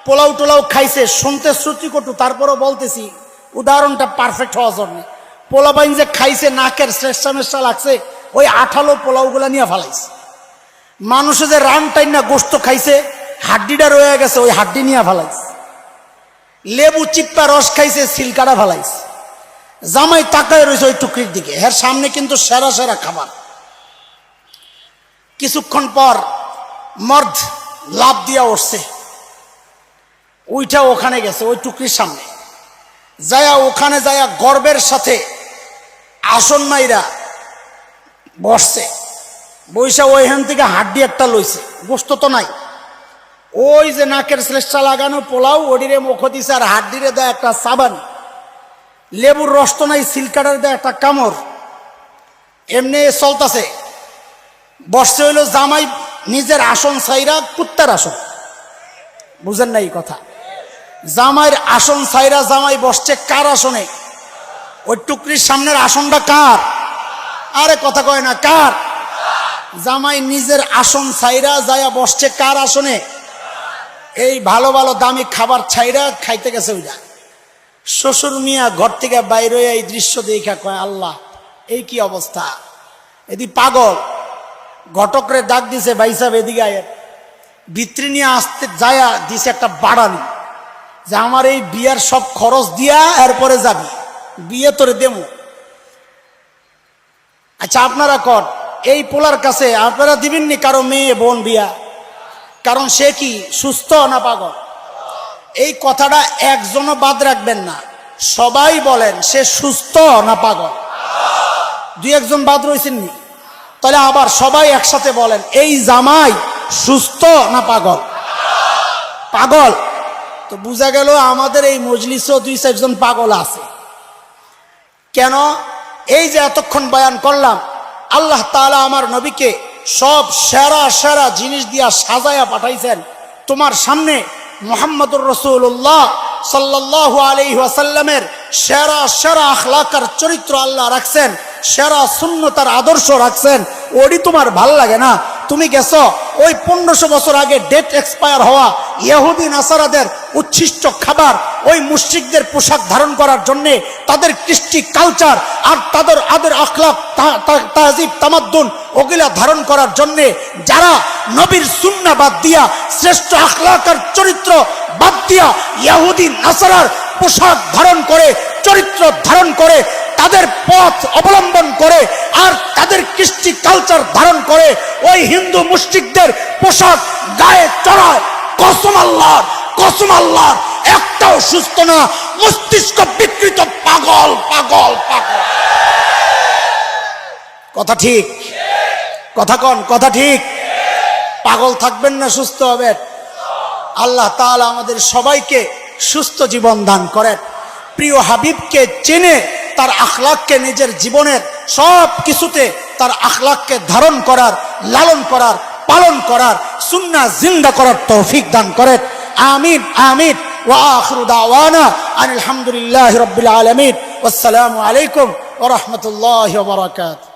পোলাও টোলাও খাইছে, শুনতে শ্রুতিকটু, তারপরও বলতেছি উদাহরণটা পারফেক্ট হওয়ার জন্য। পোলাপাইন যে খাইছে নাকের শ্রেষ্ঠা মেষ্ঠা লাগছে, ওই আঠালো পোলাওগুলা নিয়ে ফালাইছে। মানুষে যে রান টাইন না গোস্ত খাইছে, হাড্ডিটা রয়ে গেছে, ওই হাড্ডি নিয়ে ফালাইছে। লেবু চিপ্পা রস খাইছে, সিলকাটা ফালাইছে। জামাই তাকায় রয়েছে ওই টুকরির দিকে, এর সামনে কিন্তু সেরা সেরা খাবার। কিছুক্ষণ পর মর্দ লাভ দিয়া উঠছে, ওইটা ওখানে গেছে ওই টুকরির সামনে, যায়া ওখানে যায়া গর্বের সাথে আসন মাইরা বসছে। বৈশা ওইখান থেকে হাড্ডি একটা লইছে, গোস্ত তো নাই। ওই যে নাকের শ্লেষ্টা লাগানো পোলাও, ওডিরে মুখ দিছে, আর হাড্ডিরে দেয় একটা সাবান। লেবুর রস তো নাই, সিলকাটার দেয় একটা কামড়। এমনি চলতেছে। বসছে হইল জামাই নিজের আসন ছাইরা, কুত্তার আসন। বুঝেন না এই কথা? জামাইয়ের আসন ছাইরা জামাই বসছে কার আসনে? ওই টুকরির সামনের আসনটা কার? আরে কথা কয় না, কার? জামাই নিজের আসন ছাইরা যায়া বসছে কার আসনে? এই ভালো ভালো দামি খাবার ছাইরা খাইতে গেছে ওইটা। শ্বশুর মিয়া ঘর থেকে বাইরে এই দৃশ্য দেখা কয়, আল্লাহ এই কি অবস্থা! এদি পাগল। ঘটকরে ডাক দিছে, ভাই সাহেব এদিকে আয়ের। ভিতরে নিয়ে আসতে যায়া দিছে একটা বাড়ানি, যে আমার এই বিয়ার সব খরচ দিয়া এরপরে যাবি, বিয়ে তোরে দেবো। আচ্ছা আপনারা কর, এই পোলার কাছে আপনারা দিবেননি কারো মেয়ে বোন বিয়া? কারণ সে কি সুস্থ না পাগল? এই কথাটা একজনও বাদ রাখবেন না, সবাই বলেন সে সুস্থ না পাগল। দুই একজন বাদ রয়েছেননি? তাহলে আবার সবাই একসাথে বলেন, এই জামাই সুস্থ না পাগল? পাগল। তো বোঝা গেল আমাদের এই মজলিসও 2-4 জন পাগল আছে। কেন? এই যে এতক্ষণ বয়ান করলাম, আল্লাহ তাআলা আমার নবীকে সব সেরা সেরা জিনিস দিয়া সাজায়া পাঠাইছেন তোমার সামনে। মুহাম্মদুর রাসূলুল্লাহ সাল্লাল্লাহু আলাইহি ওয়াসাল্লামের সেরা সেরা আখলাকার চরিত্র আল্লাহ রাখছেন, সেরা সুন্নতার আদর্শ রাখছেন। ওডি তোমার ভাল লাগে না? তুমি গেছো ওই 1500 বছর আগে ডেট এক্সপায়ার হওয়া ইহুদি নাসারাদের উচ্ছিষ্ট খাবার, ওই মুশরিকদের পোশাক ধারণ করার জন্যে, তাদের কৃষ্টি কালচার আর তাদের আদের আখলাক তাহজিব তামাদ্দুন ওগুলা ধারণ করার জন্যে যারা নবীর সুন্নাহ বাদ দিয়া, শ্রেষ্ঠ আখলাক আর চরিত্র বাদ দিয়া ইহুদি নাসারার পোশাক ধারণ করে, চরিত্র ধারণ করে, তাদের পথ অবলম্বন করে আর তাদের কৃষ্টি কালচার ধারণ করে ওই হিন্দু মুশরিকদের পোশাক গায়ে চড়ায়, কসম আল্লাহর একটাও সুস্থ না, মস্তিষ্ক বিকৃত, পাগল পাগল পাগল। কথা ঠিক? কথা কন, কথা ঠিক? পাগল থাকবেন না সুস্থ হবেন? আল্লাহ তাআলা আমাদের সবাইকে সুস্থ জীবন দান করেন। প্রিয় হাবিবকে চেনে তার আখলাককে নিজের জীবনের সব কিছুতে তার আখলাককে ধারণ করার, লালন করার, পালন করার, সুন্নাহ জিন্দা করার তৌফিক দান করেন। আমিন আমিন। ওয়া আখিরু দাওয়ানা আনিল হামদুলিল্লাহি রাব্বিল আলামিন। ওয়াসসালামু আলাইকুম ওয়া রাহমাতুল্লাহি ওয়া বারাকাতুহু।